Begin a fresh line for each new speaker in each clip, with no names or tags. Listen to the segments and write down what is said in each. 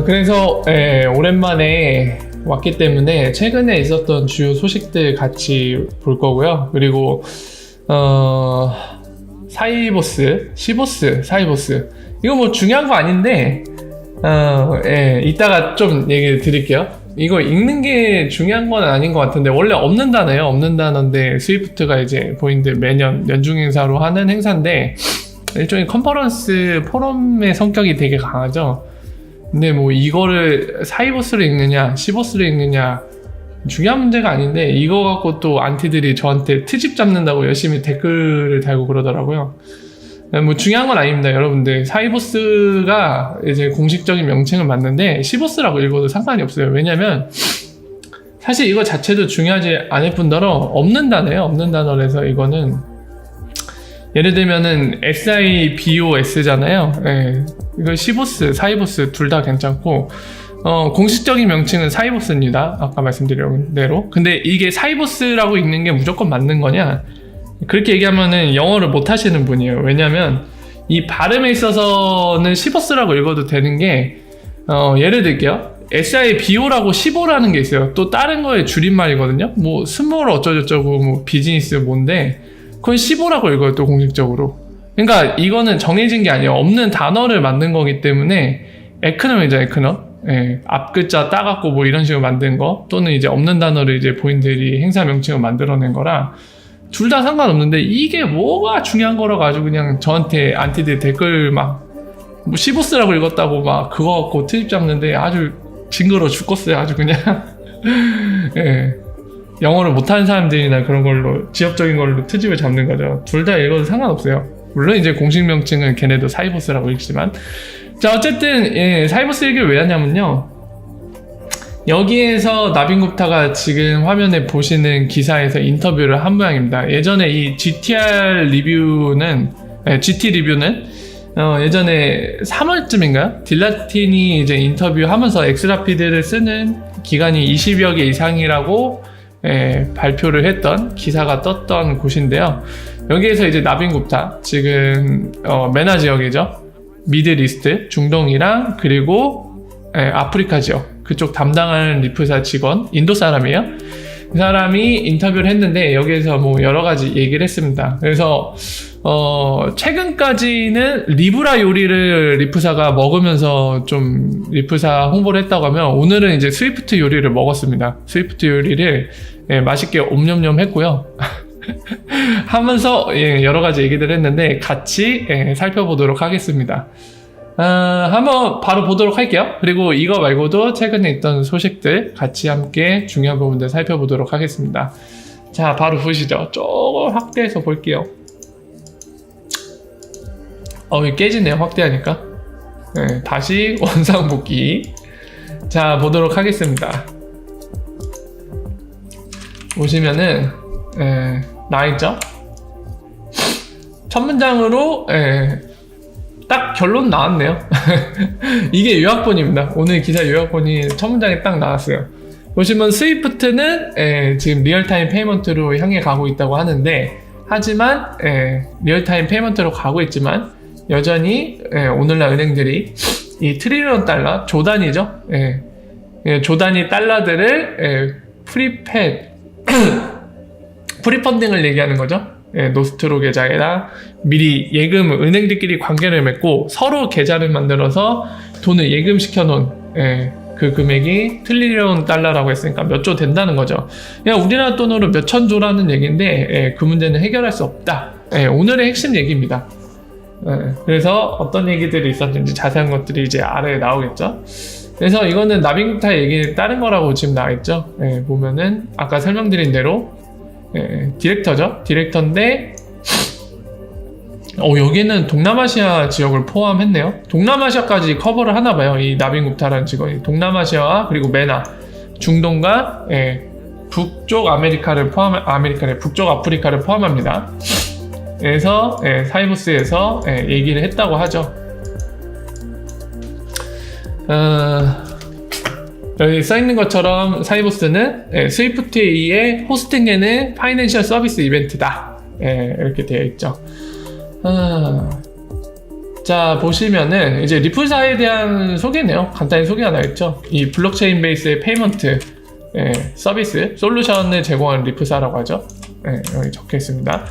그래서 오랜만에 왔기 때문에 최근에 있었던 주요 소식들 같이 볼 거고요. 그리고 사이보스, 시보스, 사이보스 이거 뭐 중요한 거 아닌데 이따가 좀 얘기 드릴게요. 이거 읽는 게 중요한 건 아닌 것 같은데 원래 없는 단어예요. 없는 단어인데 스위프트가 이제 본인들 매년 연중 행사로 하는 행사인데 일종의 컨퍼런스 포럼의 성격이 되게 강하죠. 근데 뭐 이거를 사이보스로 읽느냐 시보스로 읽느냐 중요한 문제가 아닌데 이거 갖고 또 안티들이 저한테 트집 잡는다고 열심히 댓글을 달고 그러더라고요. 뭐 중요한 건 아닙니다. 여러분들 사이보스가 이제 공식적인 명칭은 맞는데 시보스라고 읽어도 상관이 없어요. 왜냐면 사실 이거 자체도 중요하지 않을 뿐더러 없는 단어예요. 없는 단어라서 이거는 예를 들면은 SIBOS잖아요. 이거 시보스, 사이보스 둘 다 괜찮고 공식적인 명칭은 사이보스입니다. 아까 말씀드린 대로. 근데 이게 사이보스라고 읽는 게 무조건 맞는 거냐? 그렇게 얘기하면은 영어를 못 하시는 분이에요. 왜냐면 이 발음에 있어서는 시보스라고 읽어도 되는 게 예를 들게요. SIBO라고 15라는 게 있어요. 또 다른 거의 줄임말이거든요. 뭐 스몰 어쩌고저쩌고 뭐 비즈니스 뭔데 그건 15라고 읽어요. 또 공식적으로. 그러니까 이거는 정해진 게 아니에요. 없는 단어를 만든 거기 때문에 에크넘이죠. 에크넘. 앞 글자 따갖고 뭐 이런 식으로 만든 거 또는 이제 없는 단어를 이제 본인들이 행사 명칭을 만들어낸 거라 둘 다 상관없는데 이게 뭐가 중요한 거라고 아주 그냥 저한테 안티들 댓글 막 뭐 시보스라고 읽었다고 막 그거 갖고 트집 잡는데 아주 징그러워 죽겠어요. 아주 그냥 영어를 못하는 사람들이나 그런 걸로 지역적인 걸로 트집을 잡는 거죠. 둘 다 읽어도 상관없어요. 물론 이제 공식 명칭은 걔네도 사이보스라고 읽지만 자 어쨌든 사이보스 얘기를 왜 하냐면요. 여기에서 나빈 굽타가 지금 화면에 보시는 기사에서 인터뷰를 한 모양입니다. 예전에 이 GT 리뷰는 예전에 3월쯤인가요? 딜라틴이 이제 인터뷰하면서 엑스라피드를 쓰는 기간이 20여 개 이상이라고 발표를 했던 기사가 떴던 곳인데요. 여기에서 이제 나빈 굽타 지금 메나 지역이죠. 미들이스트, 중동이랑 그리고 아프리카 지역 그쪽 담당하는 리프사 직원 인도 사람이에요. 그 사람이 인터뷰를 했는데 여기에서 뭐 여러 가지 얘기를 했습니다. 그래서 최근까지는 리브라 요리를 리프사가 먹으면서 좀 리프사 홍보를 했다고 하면 오늘은 이제 스위프트 요리를 먹었습니다. 스위프트 요리를 맛있게 옴뇸뇸 했고요. 하면서 여러 가지 얘기를 했는데 같이 살펴보도록 하겠습니다. 한번 바로 보도록 할게요. 그리고 이거 말고도 최근에 있던 소식들 같이 함께 중요한 부분들 살펴보도록 하겠습니다. 자, 바로 보시죠. 조금 확대해서 볼게요. 이거 깨지네요. 확대하니까. 다시 원상복귀. 자, 보도록 하겠습니다. 보시면은 나있죠? 첫 문장으로 딱 결론 나왔네요. 이게 요약본입니다. 오늘 기사 요약본이 첫 문장에 딱 나왔어요. 보시면 스위프트는 지금 리얼타임 페이먼트로 향해 가고 있다고 하는데 하지만 리얼타임 페이먼트로 가고 있지만 여전히 오늘날 은행들이 이 트리리언 달러 조단위죠. 조단위 달러들을 프리펀딩을 얘기하는 거죠. 노스트로 계좌에다 미리 예금 은행들끼리 관계를 맺고 서로 계좌를 만들어서 돈을 예금시켜 놓은 그 금액이 트리리언 달러라고 했으니까 몇 조 된다는 거죠. 그냥 우리나라 돈으로 몇천 조라는 얘기인데 그 문제는 해결할 수 없다. 오늘의 핵심 얘기입니다. 그래서 어떤 얘기들이 있었는지 자세한 것들이 이제 아래에 나오겠죠. 그래서 이거는 나빈 굽타 얘기 다른 거라고 지금 나와있죠. 보면은 아까 설명드린 대로 디렉터죠. 디렉터인데 여기는 동남아시아 지역을 포함했네요. 동남아시아까지 커버를 하나봐요. 이 나빈 굽타라는 직원이 동남아시아와 그리고 메나 중동과 북쪽 북쪽 아프리카를 포함합니다. 그래서 사이보스에서 얘기를 했다고 하죠. 여기 써있는 것처럼 사이보스는 스위프트의 호스팅에는 파이낸셜 서비스 이벤트다. 이렇게 되어 있죠. 자, 보시면은 이제 리플사에 대한 소개네요. 간단히 소개 하나 했죠. 이 블록체인 베이스의 페이먼트 서비스 솔루션을 제공하는 리플사라고 하죠. 여기 적혀 있습니다.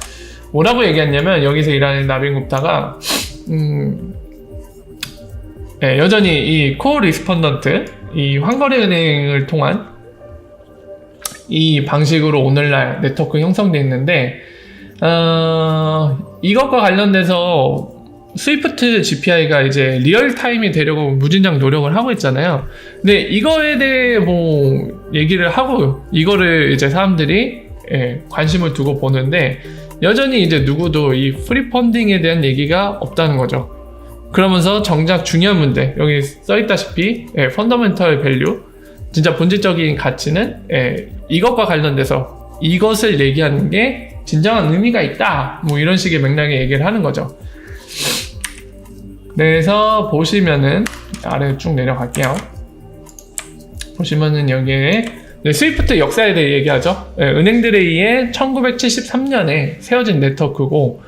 뭐라고 얘기했냐면 여기서 일하는 나빈 굽타가 여전히 이 코어 리스펀던트, 이 환거래 은행을 통한 이 방식으로 오늘날 네트워크 형성되어 있는데 이것과 관련돼서 스위프트 GPI가 이제 리얼타임이 되려고 무진장 노력을 하고 있잖아요. 근데 이거에 대해 뭐 얘기를 하고 이거를 이제 사람들이 관심을 두고 보는데 여전히 이제 누구도 이 프리 펀딩에 대한 얘기가 없다는 거죠. 그러면서 정작 중요한 문제, 여기 써있다시피 펀더멘털 밸류, 진짜 본질적인 가치는 이것과 관련돼서 이것을 얘기하는 게 진정한 의미가 있다, 뭐 이런 식의 맥락의 얘기를 하는 거죠. 그래서 보시면은 아래 쭉 내려갈게요. 보시면은 여기에 스위프트 역사에 대해 얘기하죠. 은행들에 의해 1973년에 세워진 네트워크고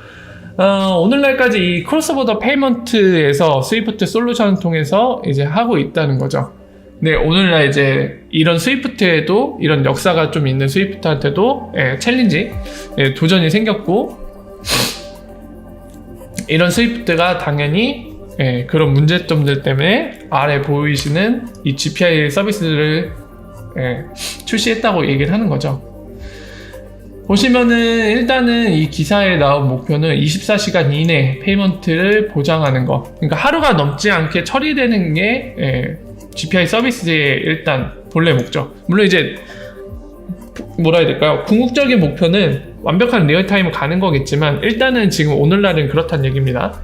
오늘날까지 이 크로스보더 페이먼트에서 스위프트 솔루션을 통해서 이제 하고 있다는 거죠. 네, 오늘날 이제 이런 스위프트에도 이런 역사가 좀 있는 스위프트한테도 챌린지, 도전이 생겼고 이런 스위프트가 당연히 그런 문제점들 때문에 아래 보이시는 이 GPI 서비스를 출시했다고 얘기를 하는 거죠. 보시면은 일단은 이 기사에 나온 목표는 24시간 이내 페이먼트를 보장하는 거. 그러니까 하루가 넘지 않게 처리되는 게 GPI 서비스의 일단 본래 목적. 물론 이제 뭐라 해야 될까요? 궁극적인 목표는 완벽한 리얼타임을 가는 거겠지만 일단은 지금 오늘날은 그렇다는 얘기입니다.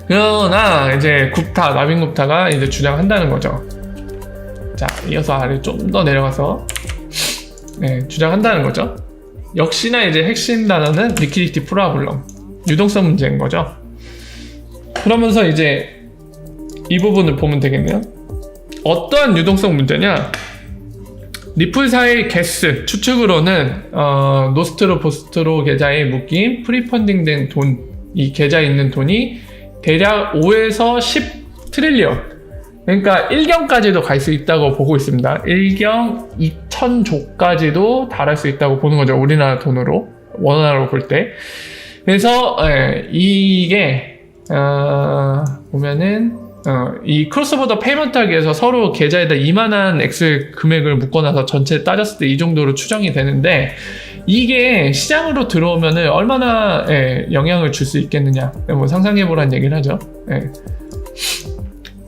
그러나 이제 나빈 굽타가 이제 주장한다는 거죠. 자, 이어서 아래 좀 더 내려가서 주장한다는 거죠. 역시나 이제 핵심 단어는 리퀴디티 프로블럼, 유동성 문제인 거죠. 그러면서 이제 이 부분을 보면 되겠네요. 어떠한 유동성 문제냐? 리플사의 게스 추측으로는 노스트로 보스트로 계좌에 묶인 프리펀딩된 돈, 이 계좌에 있는 돈이 대략 5에서 10 트릴리언, 그러니까 1경까지도 갈 수 있다고 보고 있습니다. 1경 2000조까지도 달할 수 있다고 보는 거죠. 우리나라 돈으로, 원화로 볼 때. 그래서 이게 보면은 이 크로스보더 페이먼트 하기 위해서 서로 계좌에다 이만한 X 금액을 묶어놔서 전체 따졌을 때 이 정도로 추정이 되는데 이게 시장으로 들어오면은 얼마나 영향을 줄 수 있겠느냐, 뭐 상상해보라는 얘기를 하죠.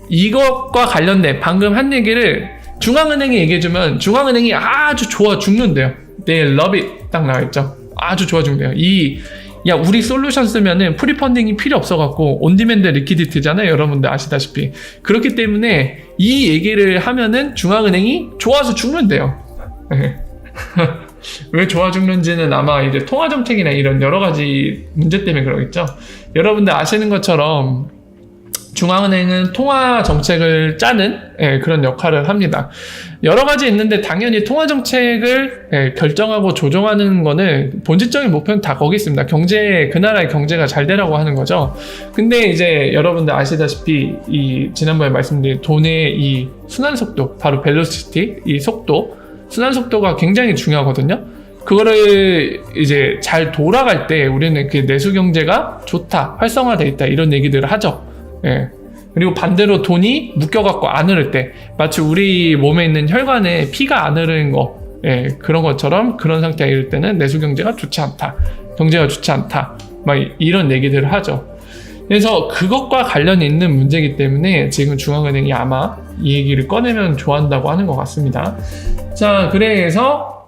이것과 관련된 방금 한 얘기를 중앙은행이 얘기해주면 중앙은행이 아주 좋아 죽는데요. They love it 딱 나와있죠. 아주 좋아 죽는데요. 우리 솔루션 쓰면은 프리펀딩이 필요 없어갖고 온디맨드 리퀴디티잖아요. 여러분들 아시다시피. 그렇기 때문에 이 얘기를 하면은 중앙은행이 좋아서 죽는데요. 왜 좋아 죽는지는 아마 이제 통화정책이나 이런 여러 가지 문제 때문에 그러겠죠. 여러분들 아시는 것처럼 중앙은행은 통화 정책을 짜는 그런 역할을 합니다. 여러 가지 있는데 당연히 통화 정책을 결정하고 조정하는 거는 본질적인 목표는 다 거기 있습니다. 그 나라의 경제가 잘 되라고 하는 거죠. 근데 이제 여러분들 아시다시피 이 지난번에 말씀드린 돈의 이 순환 속도, 바로 벨로시티, 이 속도, 순환 속도가 굉장히 중요하거든요. 그거를 이제 잘 돌아갈 때 우리는 그 내수 경제가 좋다, 활성화돼 있다 이런 얘기들을 하죠. 그리고 반대로 돈이 묶여갖고 안 흐를 때, 마치 우리 몸에 있는 혈관에 피가 안 흐르는 거, 그런 것처럼 그런 상태가 이럴 때는 내수 경제가 좋지 않다, 경제가 좋지 않다, 막 이런 얘기들을 하죠. 그래서 그것과 관련이 있는 문제이기 때문에 지금 중앙은행이 아마 이 얘기를 꺼내면 좋아한다고 하는 것 같습니다. 자, 그래서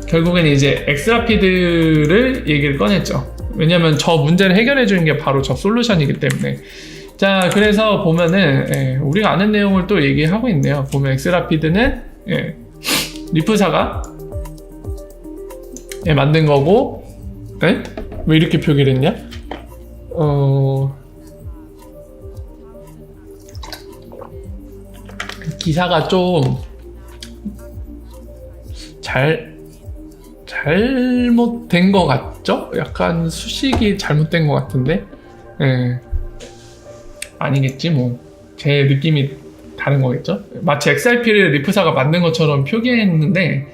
결국엔 이제 엑스라피드를 얘기를 꺼냈죠. 왜냐면 저 문제를 해결해 주는 게 바로 저 솔루션이기 때문에. 자, 그래서 보면은 우리가 아는 내용을 또 얘기하고 있네요. 보면 엑스라피드는 리플사가 만든 거고, 왜 이렇게 표기를 했냐? 기사가 좀 잘못된 것 같죠? 약간 수식이 잘못된 것 같은데 예. 아니겠지 뭐. 제 느낌이 다른 거겠죠? 마치 XRP를 리프사가 만든 것처럼 표기했는데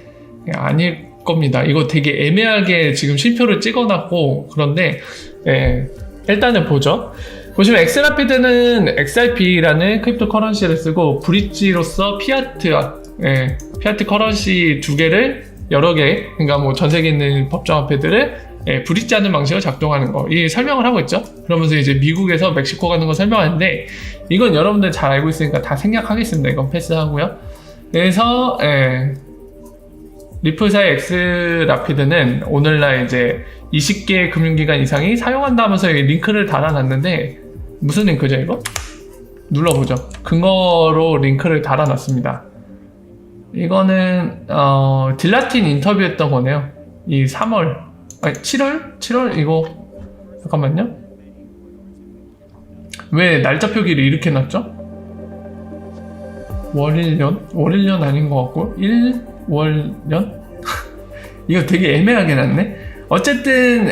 아닐 겁니다. 이거 되게 애매하게 지금 쉼표를 찍어놨고 그런데 일단은 보죠. 보시면 엑스라피드는 XRP라는 크립토 커런시를 쓰고 브릿지로서 피아트 커런시 두 개를 여러 개, 그러니까 뭐 전 세계에 있는 법정화폐들을 브릿지하는 방식으로 작동하는 거, 이 설명을 하고 있죠. 그러면서 이제 미국에서 멕시코 가는 거 설명하는데 이건 여러분들 잘 알고 있으니까 다 생략하겠습니다. 이건 패스하고요. 그래서 리플사의 엑스라피드는 오늘날 이제 20개 금융기관 이상이 사용한다 하면서 링크를 달아놨는데 무슨 링크죠 이거? 눌러보죠. 근거로 링크를 달아놨습니다. 이거는 딜라틴 인터뷰했던 거네요. 이 3월 아니 7월 이거 잠깐만요. 왜 날짜 표기를 이렇게 놨죠? 월일년 아닌 것 같고 1월년? 이거 되게 애매하게 놨네. 어쨌든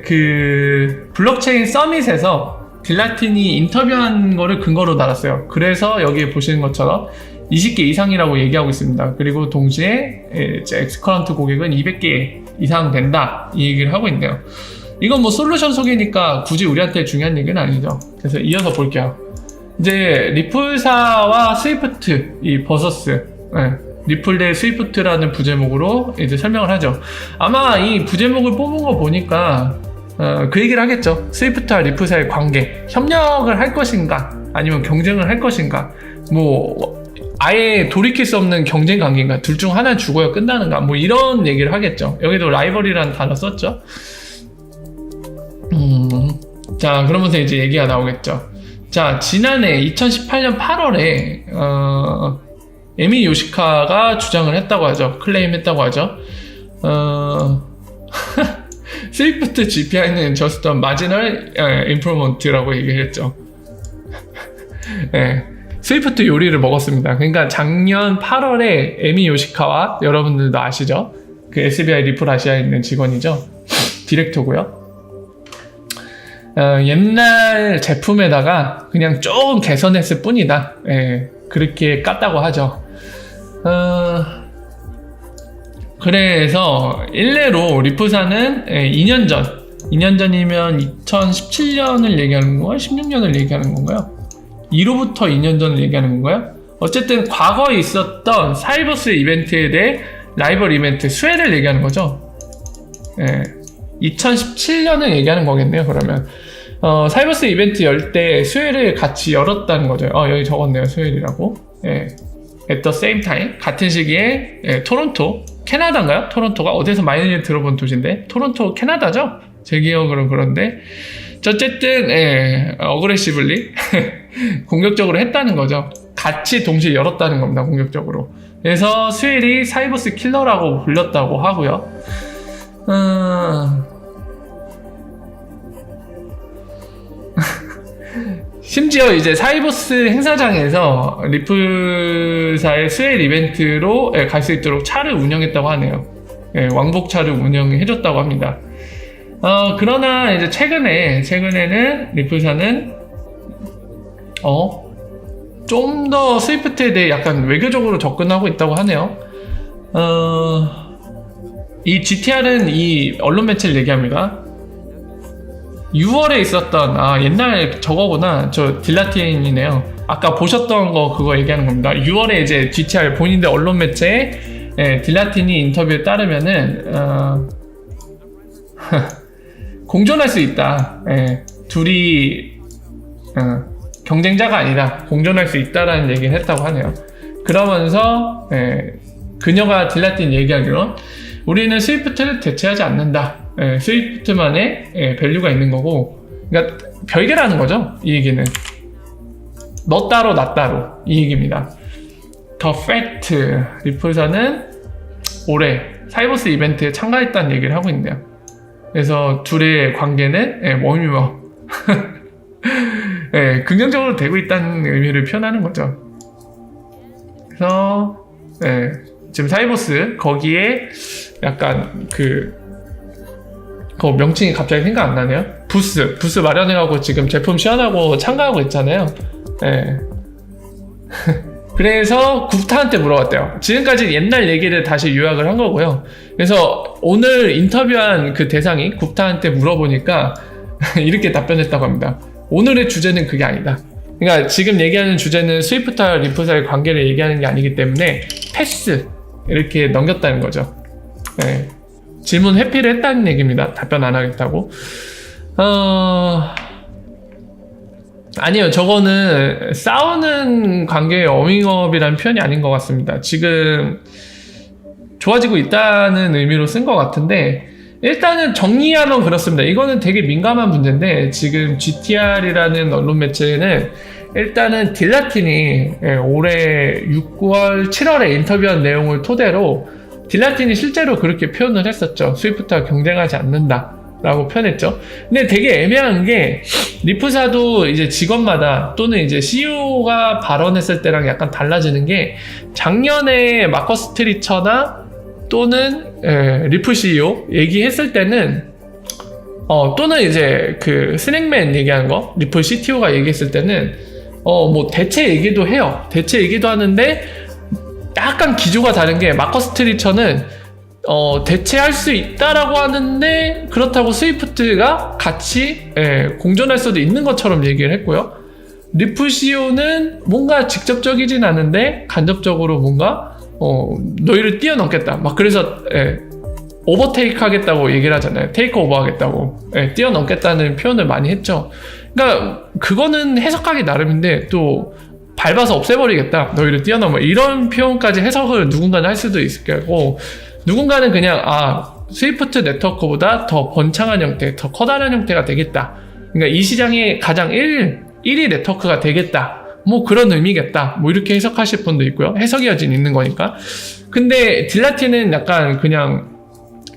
그 블록체인 서밋에서 딜라틴이 인터뷰한 거를 근거로 달았어요. 그래서 여기 보시는 것처럼 20개 이상이라고 얘기하고 있습니다. 그리고 동시에 엑스커런트 고객은 200개 이상 된다 이 얘기를 하고 있네요. 이건 뭐 솔루션 소개니까 굳이 우리한테 중요한 얘기는 아니죠. 그래서 이어서 볼게요. 이제 리플사와 스위프트, 이 버서스, 리플 대 스위프트라는 부제목으로 이제 설명을 하죠. 아마 이 부제목을 뽑은 거 보니까 그 얘기를 하겠죠. 스위프트와 리플사의 관계, 협력을 할 것인가 아니면 경쟁을 할 것인가, 뭐 아예 돌이킬 수 없는 경쟁 관계인가, 둘 중 하나 죽어야 끝나는가, 뭐 이런 얘기를 하겠죠. 여기도 라이벌이라는 단어 썼죠. 자, 그러면서 이제 얘기가 나오겠죠. 자, 지난해 2018년 8월에 에미 요시카가 주장을 했다고 하죠. 클레임 했다고 하죠. 스위프트 GPI는 just a marginal improvement라고 얘기를 했죠. 스위프트 요리를 먹었습니다. 그러니까 작년 8월에 에미 요시카와, 여러분들도 아시죠? 그 SBI 리플 아시아에 있는 직원이죠. 디렉터고요. 옛날 제품에다가 그냥 조금 개선했을 뿐이다. 그렇게 깠다고 하죠. 그래서 일례로 리플사는 2년 전이면 2017년을 얘기하는 건가요? 16년을 얘기하는 건가요? 2로부터 2년 전을 얘기하는 건가요? 어쨌든 과거에 있었던 사이버스 이벤트에 대해 라이벌 이벤트 수혜를 얘기하는 거죠. 2017년을 얘기하는 거겠네요. 그러면 사이버스 이벤트 열 때 수혜를 같이 열었다는 거죠. 여기 적었네요. 수혜이라고. At the same time, 같은 시기에 토론토, 캐나다인가요? 토론토가 어디서 많이 들어본 도시인데 토론토 캐나다죠? 제 기억으로는 그런데 어쨌든 어그레시블리 공격적으로 했다는 거죠. 같이 동시에 열었다는 겁니다. 공격적으로. 그래서 스웰이 사이버스 킬러라고 불렸다고 하고요. 심지어 이제 사이버스 행사장에서 리플사의 스웰 이벤트로 갈 수 있도록 차를 운영했다고 하네요. 왕복차를 운영해줬다고 합니다. 그러나 이제 최근에는 리플사는 좀 더 스위프트에 대해 약간 외교적으로 접근하고 있다고 하네요. 이 GTR은 이 언론 매체를 얘기합니다. 6월에 있었던 옛날 저거구나. 저 딜라틴이네요. 아까 보셨던 거 그거 얘기하는 겁니다. 6월에 이제 GTR 본인들 언론 매체에 딜라틴이 인터뷰에 따르면은 공존할 수 있다. 둘이 경쟁자가 아니라 공존할 수 있다라는 얘기를 했다고 하네요. 그러면서 그녀가 딜라틴 얘기하기로 우리는 스위프트를 대체하지 않는다. 스위프트만의 밸류가 있는 거고, 그러니까 별개라는 거죠. 이 얘기는 너 따로 나 따로 이 얘기입니다. 더 팩트, 리플사는 올해 사이버스 이벤트에 참가했다는 얘기를 하고 있네요. 그래서 둘의 관계는 워미워 긍정적으로 되고 있다는 의미를 표현하는 거죠. 그래서 지금 사이버스 거기에 약간 그 명칭이 갑자기 생각 안 나네요. 부스 마련해가고 지금 제품 시연하고 참가하고 있잖아요. 예. 그래서 굽타한테 물어봤대요. 지금까지 옛날 얘기를 다시 요약을 한 거고요. 그래서 오늘 인터뷰한 그 대상이 굽타한테 물어보니까 이렇게 답변했다고 합니다. 오늘의 주제는 그게 아니다. 그러니까 지금 얘기하는 주제는 스위프트와 리프사의 관계를 얘기하는 게 아니기 때문에 패스 이렇게 넘겼다는 거죠. 네. 질문 회피를 했다는 얘기입니다. 답변 안 하겠다고. 아니요, 저거는 싸우는 관계의 어밍업이라는 표현이 아닌 것 같습니다. 지금 좋아지고 있다는 의미로 쓴 것 같은데, 일단은 정리하면 그렇습니다. 이거는 되게 민감한 문제인데, 지금 GTR이라는 언론 매체는 일단은 딜라틴이 올해 6월, 7월에 인터뷰한 내용을 토대로 딜라틴이 실제로 그렇게 표현을 했었죠. 스위프트와 경쟁하지 않는다 라고 표현했죠. 근데 되게 애매한 게 리프사도 이제 직원마다 또는 이제 CEO가 발언했을 때랑 약간 달라지는 게 작년에 마커스 트리처나 또는 리프 CEO 얘기했을 때는 또는 이제 그 스낵맨 얘기하는 거 리프 CTO가 얘기했을 때는 뭐 대체 얘기도 해요. 대체 얘기도 하는데 약간 기조가 다른 게 마커스 트리처는 대체할 수 있다라고 하는데 그렇다고 스위프트가 같이 공존할 수도 있는 것처럼 얘기를 했고요. 리프 CEO는 뭔가 직접적이진 않은데 간접적으로 뭔가 너희를 뛰어넘겠다. 막 그래서 오버테이크 하겠다고 얘기를 하잖아요. 테이크 오버 하겠다고. 뛰어넘겠다는 표현을 많이 했죠. 그러니까 그거는 해석하기 나름인데 또 밟아서 없애버리겠다. 너희를 뛰어넘어. 이런 표현까지 해석을 누군가는 할 수도 있을 거고 누군가는 그냥 스위프트 네트워크보다 더 번창한 형태, 더 커다란 형태가 되겠다. 그러니까 이 시장의 가장 1위 네트워크가 되겠다. 뭐 그런 의미겠다. 뭐 이렇게 해석하실 분도 있고요. 해석이 여진 있는 거니까. 근데 딜라틴은 약간 그냥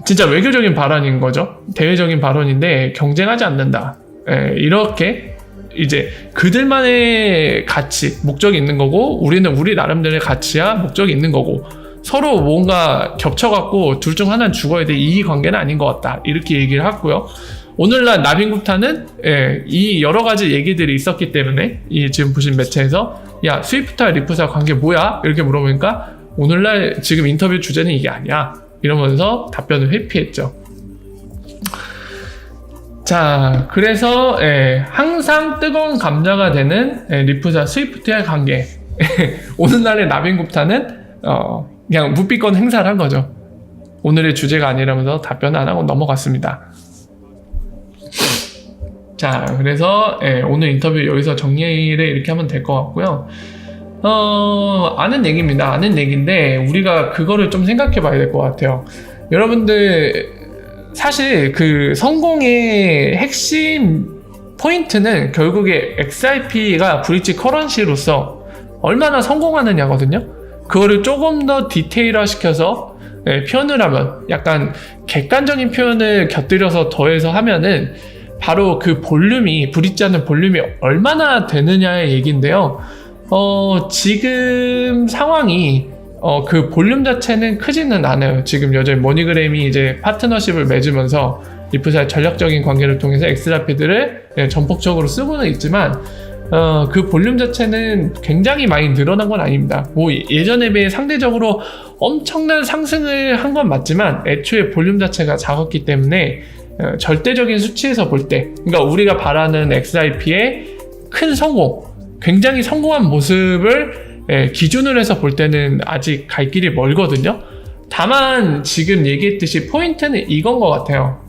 진짜 외교적인 발언인 거죠. 대외적인 발언인데 경쟁하지 않는다. 이렇게 이제 그들만의 가치, 목적이 있는 거고 우리는 우리 나름대로의 가치와 목적이 있는 거고 서로 뭔가 겹쳐갖고 둘 중 하나는 죽어야 돼. 이 관계는 아닌 것 같다. 이렇게 얘기를 했고요. 오늘날 나빈 굽타는 이 여러 가지 얘기들이 있었기 때문에 이 지금 보신 매체에서 야 스위프트와 리프사 관계 뭐야? 이렇게 물어보니까 오늘날 지금 인터뷰 주제는 이게 아니야. 이러면서 답변을 회피했죠. 자, 그래서 항상 뜨거운 감자가 되는 리프사 스위프트의 관계. 오늘날의 나빈 굽타는 그냥 묵비권 행사를 한 거죠. 오늘의 주제가 아니라면서 답변 안 하고 넘어갔습니다. 자, 그래서 오늘 인터뷰 여기서 정리를 이렇게 하면 될 것 같고요. 아는 얘기입니다. 아는 얘기인데 우리가 그거를 좀 생각해 봐야 될 것 같아요. 여러분들 사실 그 성공의 핵심 포인트는 결국에 XRP가 브릿지 커런시로서 얼마나 성공하느냐거든요. 그거를 조금 더 디테일화 시켜서 표현을 하면 약간 객관적인 표현을 곁들여서 더해서 하면은 바로 그 볼륨이 브릿지하는 볼륨이 얼마나 되느냐의 얘기인데요. 지금 상황이 그 볼륨 자체는 크지는 않아요. 지금 여전히 머니그램이 이제 파트너십을 맺으면서 리프사의 전략적인 관계를 통해서 엑스라피드를 전폭적으로 쓰고는 있지만 그 볼륨 자체는 굉장히 많이 늘어난 건 아닙니다. 뭐 예전에 비해 상대적으로 엄청난 상승을 한 건 맞지만 애초에 볼륨 자체가 작았기 때문에 절대적인 수치에서 볼 때, 그러니까 우리가 바라는 XRP의 큰 성공, 굉장히 성공한 모습을 기준으로 해서 볼 때는 아직 갈 길이 멀거든요. 다만 지금 얘기했듯이 포인트는 이건 것 같아요.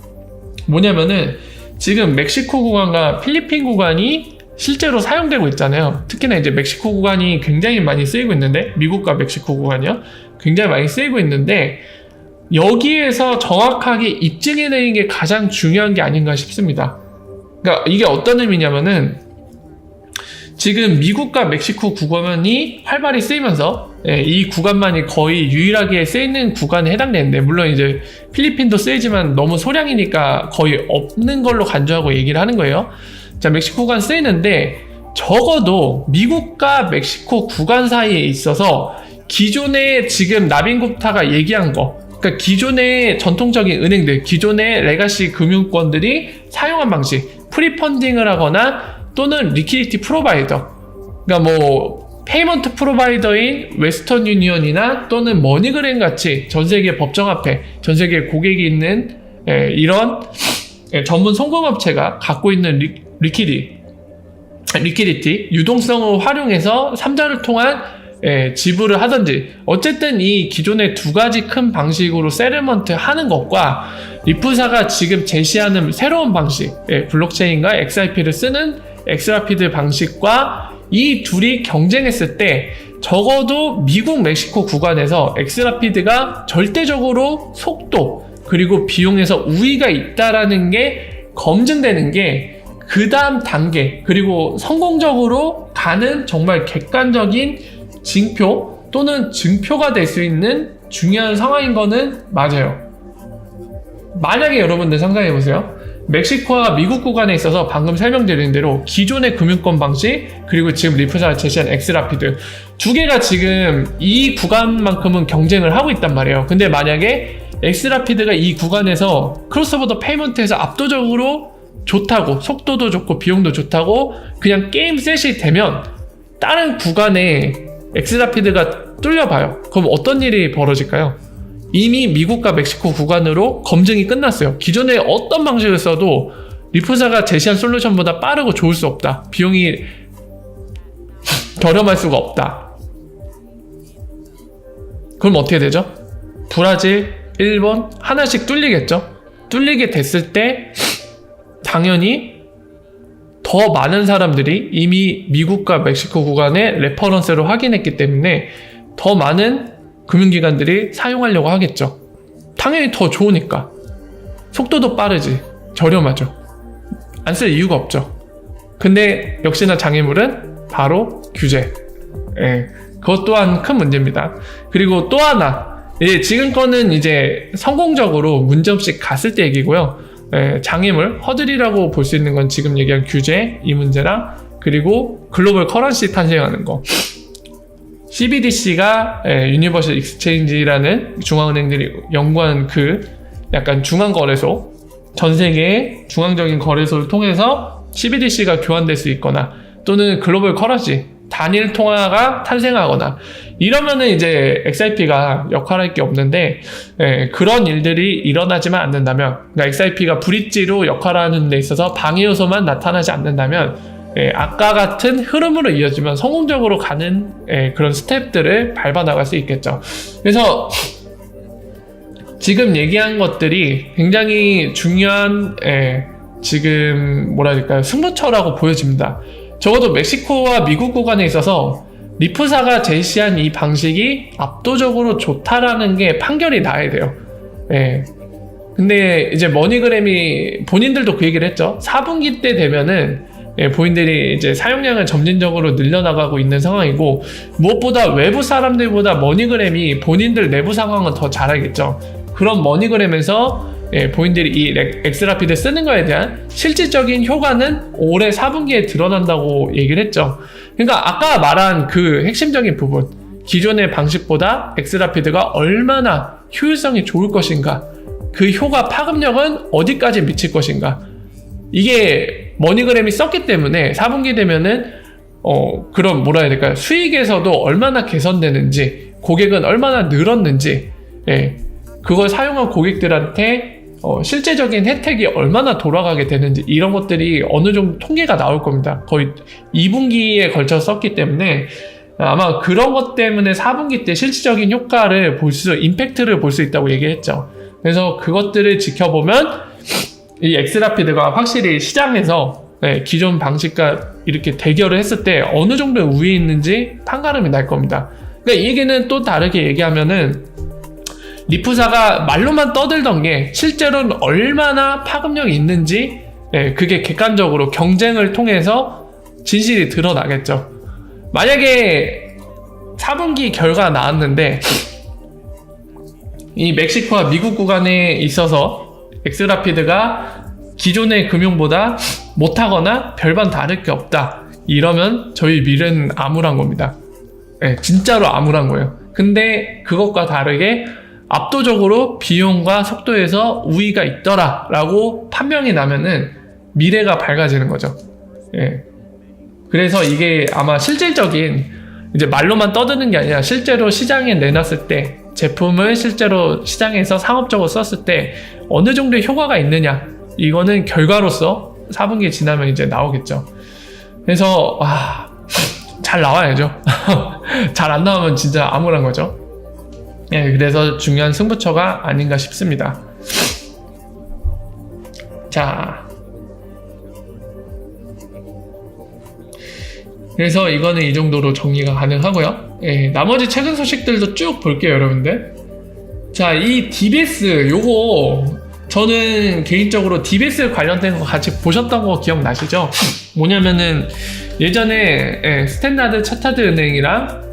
뭐냐면은 지금 멕시코 구간과 필리핀 구간이 실제로 사용되고 있잖아요. 특히나 이제 멕시코 구간이 굉장히 많이 쓰이고 있는데, 미국과 멕시코 구간이요. 굉장히 많이 쓰이고 있는데 여기에서 정확하게 입증해내는 게 가장 중요한 게 아닌가 싶습니다. 그러니까 이게 어떤 의미냐면은 지금 미국과 멕시코 구간이 활발히 쓰이면서 이 구간만이 거의 유일하게 쓰이는 구간에 해당되는데, 물론 이제 필리핀도 쓰이지만 너무 소량이니까 거의 없는 걸로 간주하고 얘기를 하는 거예요. 자, 멕시코 구간 쓰이는데 적어도 미국과 멕시코 구간 사이에 있어서 기존에 지금 나빈 굽타가 얘기한 거, 그러니까 기존의 전통적인 은행들, 기존의 레가시 금융권들이 사용한 방식, 프리펀딩을 하거나 또는 리퀴디티 프로바이더, 그러니까 뭐 페이먼트 프로바이더인 웨스턴 유니언이나 또는 머니그램 같이 전 세계 법정화폐, 전 세계 고객이 있는 이런 전문 송금업체가 갖고 있는 리퀴디티, 유동성을 활용해서 3자를 통한 지불을 하든지, 어쨌든 이 기존의 두 가지 큰 방식으로 세틀먼트 하는 것과 리프사가 지금 제시하는 새로운 방식, 블록체인과 XRP를 쓰는 엑스라피드 방식과 이 둘이 경쟁했을 때 적어도 미국 멕시코 구간에서 엑스라피드가 절대적으로 속도 그리고 비용에서 우위가 있다라는 게 검증되는 게 그 다음 단계, 그리고 성공적으로 가는 정말 객관적인 징표 또는 증표가 될 수 있는 중요한 상황인 거는 맞아요. 만약에 여러분들 상상해보세요. 멕시코와 미국 구간에 있어서 방금 설명드린 대로 기존의 금융권 방식, 그리고 지금 리프사가 제시한 엑스라피드 두 개가 지금 이 구간만큼은 경쟁을 하고 있단 말이에요. 근데 만약에 엑스라피드가 이 구간에서 크로스보더 페이먼트에서 압도적으로 좋다고, 속도도 좋고 비용도 좋다고 그냥 게임 셋이 되면 다른 구간에 엑스라피드가 뚫려봐요. 그럼 어떤 일이 벌어질까요? 이미 미국과 멕시코 구간으로 검증이 끝났어요. 기존에 어떤 방식을 써도 리프사가 제시한 솔루션보다 빠르고 좋을 수 없다. 비용이 저렴할 수가 없다. 그럼 어떻게 되죠? 브라질, 일본 하나씩 뚫리겠죠? 뚫리게 됐을 때 당연히 더 많은 사람들이 이미 미국과 멕시코 구간의 레퍼런스로 확인했기 때문에 더 많은 금융기관들이 사용하려고 하겠죠. 당연히 더 좋으니까. 속도도 빠르지, 저렴하죠. 안 쓸 이유가 없죠. 근데 역시나 장애물은 바로 규제. 그것 또한 큰 문제입니다. 그리고 또 하나, 지금 거는 이제 성공적으로 문제없이 갔을 때 얘기고요. 장애물, 허들이라고 볼 수 있는 건 지금 얘기한 규제, 이 문제랑, 그리고 글로벌 커런시 탄생하는 거. CBDC가 유니버설 익스체인지라는 중앙은행들이 연구한 그 약간 중앙거래소, 전 세계의 중앙적인 거래소를 통해서 CBDC가 교환될 수 있거나 또는 글로벌 커런시, 단일 통화가 탄생하거나 이러면은 이제 XRP가 역할할 게 없는데, 그런 일들이 일어나지만 않는다면, 그러니까 XRP가 브릿지로 역할하는 데 있어서 방해 요소만 나타나지 않는다면, 아까 같은 흐름으로 이어지면 성공적으로 가는 그런 스텝들을 밟아 나갈 수 있겠죠. 그래서 지금 얘기한 것들이 굉장히 중요한 지금 뭐라 해야 될까요? 승부처라고 보여집니다. 적어도 멕시코와 미국 구간에 있어서 리프사가 제시한 이 방식이 압도적으로 좋다라는 게 판결이 나야 돼요. 근데 이제 머니그램이 본인들도 그 얘기를 했죠. 4분기 때 되면은 본인들이 이제 사용량을 점진적으로 늘려나가고 있는 상황이고, 무엇보다 외부 사람들보다 머니그램이 본인들 내부 상황은 더 잘 알겠죠. 그런 머니그램에서 본인들이 이 엑스라피드 쓰는 거에 대한 실질적인 효과는 올해 4분기에 드러난다고 얘기를 했죠. 그러니까 아까 말한 그 핵심적인 부분, 기존의 방식보다 엑스라피드가 얼마나 효율성이 좋을 것인가, 그 효과 파급력은 어디까지 미칠 것인가, 이게 머니그램이 썼기 때문에 4분기 되면은 그런 뭐라 해야 될까요? 수익에서도 얼마나 개선되는지, 고객은 얼마나 늘었는지, 그걸 사용한 고객들한테 실제적인 혜택이 얼마나 돌아가게 되는지, 이런 것들이 어느 정도 통계가 나올 겁니다. 거의 2분기에 걸쳐 썼기 때문에 아마 그런 것 때문에 4분기 때 실질적인 효과를 임팩트를 볼 수 있다고 얘기했죠. 그래서 그것들을 지켜보면 이 엑스라피드가 확실히 시장에서 기존 방식과 이렇게 대결을 했을 때 어느 정도의 우위에 있는지 판가름이 날 겁니다. 그러니까 이 얘기는 또 다르게 얘기하면은, 리프사가 말로만 떠들던 게 실제로는 얼마나 파급력이 있는지, 그게 객관적으로 경쟁을 통해서 진실이 드러나겠죠. 만약에 4분기 결과가 나왔는데 이 멕시코와 미국 구간에 있어서 엑스라피드가 기존의 금융보다 못하거나 별반 다를 게 없다, 이러면 저희 미래는 암울한 겁니다. 진짜로 암울한 거예요. 근데 그것과 다르게 압도적으로 비용과 속도에서 우위가 있더라 라고 판명이 나면은 미래가 밝아지는 거죠. 예. 그래서 이게 아마 실질적인 이제 말로만 떠드는 게 아니라 실제로 시장에 내놨을 때 제품을 실제로 시장에서 상업적으로 썼을 때 어느 정도의 효과가 있느냐 이거는 결과로서 4분기 지나면 이제 나오겠죠. 그래서 잘 나와야죠. 잘 안 나오면 진짜 암울한 거죠. 예, 그래서 중요한 승부처가 아닌가 싶습니다. 자, 그래서 이거는 이 정도로 정리가 가능하고요. 예, 나머지 최근 소식들도 쭉 볼게요, 여러분들. 자, 이 DBS 요거 저는 개인적으로 DBS 관련된 거 같이 보셨던 거 기억나시죠? 뭐냐면은 예전에 스탠다드 차타드 은행이랑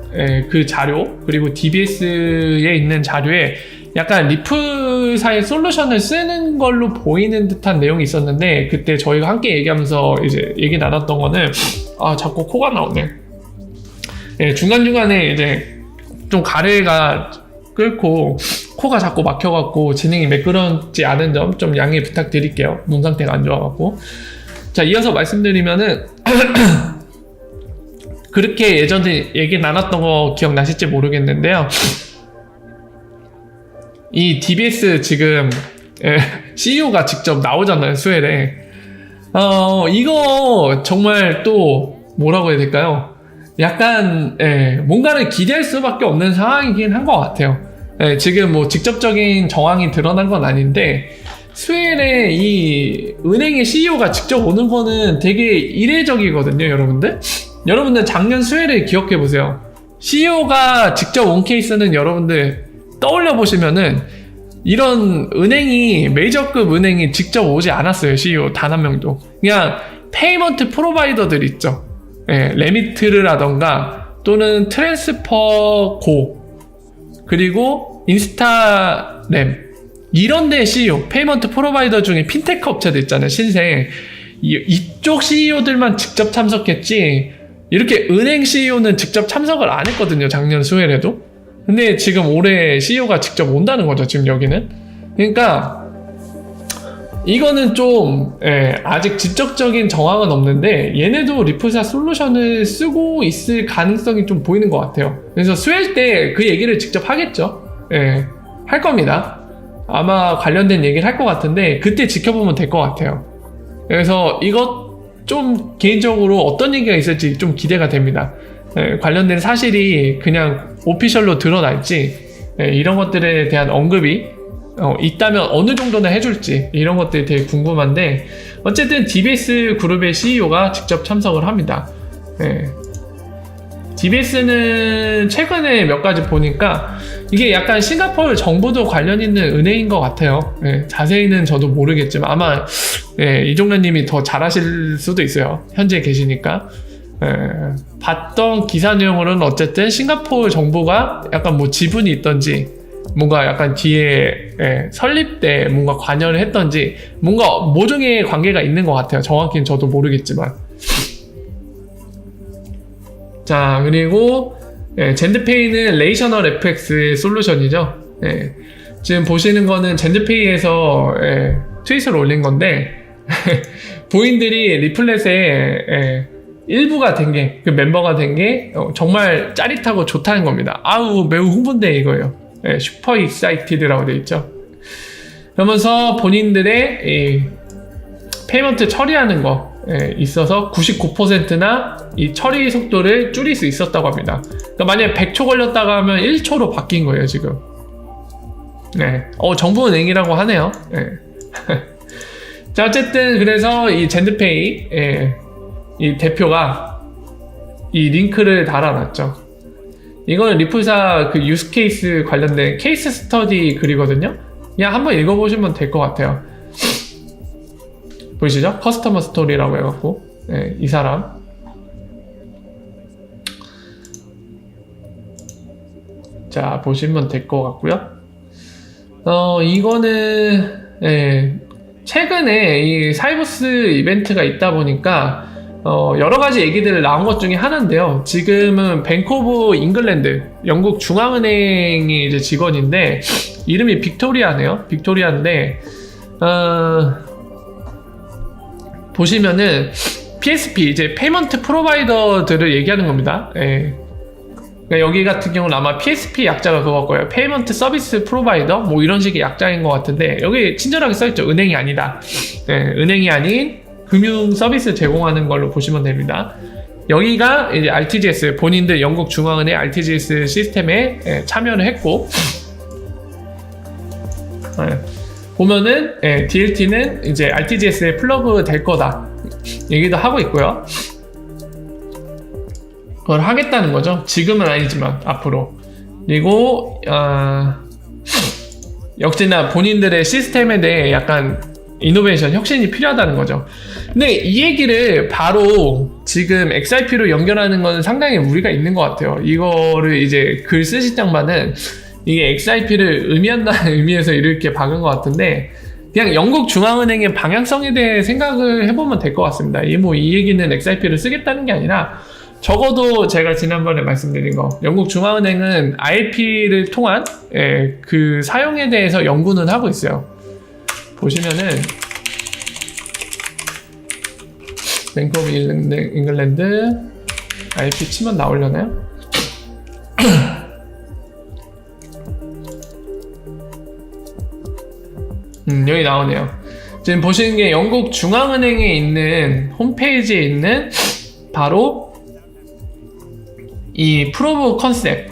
그 자료 그리고 DBS에 있는 자료에 약간 리플사의 솔루션을 쓰는 걸로 보이는 듯한 내용이 있었는데 그때 저희가 함께 얘기하면서 이제 얘기 나눴던 거는 자꾸 코가 나오네. 중간중간에 이제 좀 가래가 끓고 코가 자꾸 막혀갖고 진행이 매끄럽지 않은 점 좀 양해 부탁드릴게요. 몸 상태가 안 좋아갖고. 자, 이어서 말씀드리면은 그렇게 예전에 얘기 나눴던 거 기억나실지 모르겠는데요. 이 DBS 지금 CEO가 직접 나오잖아요, 수혜래. 이거 정말 또 뭐라고 해야 될까요? 약간 뭔가를 기대할 수밖에 없는 상황이긴 한 것 같아요. 지금 뭐 직접적인 정황이 드러난 건 아닌데 스웨덴의 이 은행의 CEO가 직접 오는 거는 되게 이례적이거든요, 여러분들. 여러분들 작년 스웨덴 기억해 보세요. CEO가 직접 온 케이스는 여러분들 떠올려 보시면은 이런 은행이 메이저급 은행이 직접 오지 않았어요. CEO 단 한 명도. 그냥 페이먼트 프로바이더들 있죠. 레미트르라던가 또는 트랜스퍼 고 그리고 인스타램 이런 데 CEO 페이먼트 프로바이더 중에 핀테크 업체들 있잖아요. 신생 이쪽 CEO들만 직접 참석했지 이렇게 은행 CEO는 직접 참석을 안 했거든요. 작년 수혜에도. 근데 지금 올해 CEO가 직접 온다는 거죠. 지금 여기는. 그러니까 이거는 좀 아직 직접적인 정황은 없는데 얘네도 리플사 솔루션을 쓰고 있을 가능성이 좀 보이는 것 같아요. 그래서 수혜일 때 그 얘기를 직접 하겠죠. 할 겁니다. 아마 관련된 얘기를 할 것 같은데 그때 지켜보면 될 것 같아요. 그래서 이것 좀 개인적으로 어떤 얘기가 있을지 좀 기대가 됩니다. 관련된 사실이 그냥 오피셜로 드러날지 이런 것들에 대한 언급이 있다면 어느 정도는 해줄지 이런 것들이 되게 궁금한데 어쨌든 DBS 그룹의 CEO가 직접 참석을 합니다. DBS는 최근에 몇 가지 보니까 이게 약간 싱가포르 정부도 관련 있는 은행인 것 같아요. 자세히는 저도 모르겠지만 아마 이종래님이 더 잘하실 수도 있어요. 현재 계시니까. 봤던 기사 내용으로는 어쨌든 싱가포르 정부가 약간 뭐 지분이 있던지 뭔가 약간 뒤에 설립 때 뭔가 관여를 했던지 뭔가 모종의 관계가 있는 것 같아요. 정확히는 저도 모르겠지만. 자, 그리고 젠드페이는 레이셔널 FX 솔루션이죠. 지금 보시는 거는 젠드페이에서 트윗을 올린 건데 부인들이 리플렛에 일부가 된 게, 그 멤버가 된 게 정말 짜릿하고 좋다는 겁니다. 매우 흥분돼 이거예요. 슈퍼 익사이티드라고 되어 있죠. 그러면서 본인들의 페이먼트 처리하는 거 있어서 99%나 이 처리 속도를 줄일 수 있었다고 합니다. 그러니까 만약에 100초 걸렸다가 하면 1초로 바뀐 거예요, 지금. 정부은행이라고 하네요. 자, 어쨌든 그래서 이 젠드페이 이 대표가 이 링크를 달아놨죠. 이거는 리플사 그 유스 케이스 관련된 케이스 스터디 글이거든요. 그냥 한번 읽어보시면 될 것 같아요. 보이시죠? 커스터머 스토리라고 해갖고 이 사람 자 보시면 될 것 같고요. 이거는 최근에 이 사이버스 이벤트가 있다 보니까 여러 가지 얘기들 나온 것 중에 하나인데요. 지금은 뱅크 오브 잉글랜드, 영국 중앙은행의 이제 직원인데 이름이 빅토리아네요. 빅토리아인데 보시면은 PSP 이제 페이먼트 프로바이더들을 얘기하는 겁니다. 예. 그러니까 여기 같은 경우는 아마 PSP 약자가 그거일 거예요. 페이먼트 서비스 프로바이더 뭐 이런 식의 약자인 것 같은데 여기 친절하게 써있죠. 은행이 아니다. 예, 은행이 아닌 금융 서비스 제공하는 걸로 보시면 됩니다. 여기가 이제 RTGS 본인들 영국 중앙은행 RTGS 시스템에 참여를 했고 보면은 DLT는 이제 RTGS에 플러그 될 거다 얘기도 하고 있고요. 그걸 하겠다는 거죠. 지금은 아니지만 앞으로. 그리고 역시나 본인들의 시스템에 대해 약간 이노베이션, 혁신이 필요하다는 거죠. 근데 이 얘기를 바로 지금 XRP로 연결하는 건 상당히 무리가 있는 것 같아요. 이거를 이제 글 쓰실 장만은 이게 XRP를 의미한다는 의미에서 이렇게 박은 것 같은데 그냥 영국 중앙은행의 방향성에 대해 생각을 해보면 될 것 같습니다. 이 얘기는 XRP를 쓰겠다는 게 아니라 적어도 제가 지난번에 말씀드린 거 영국 중앙은행은 IRP를 통한 그 사용에 대해서 연구는 하고 있어요. 보시면은 뱅크 오브 잉글랜드 IRP 치면 나오려나요? 여기 나오네요. 지금 보시는 게 영국 중앙은행에 있는 홈페이지에 있는 바로 이 프로브 컨셉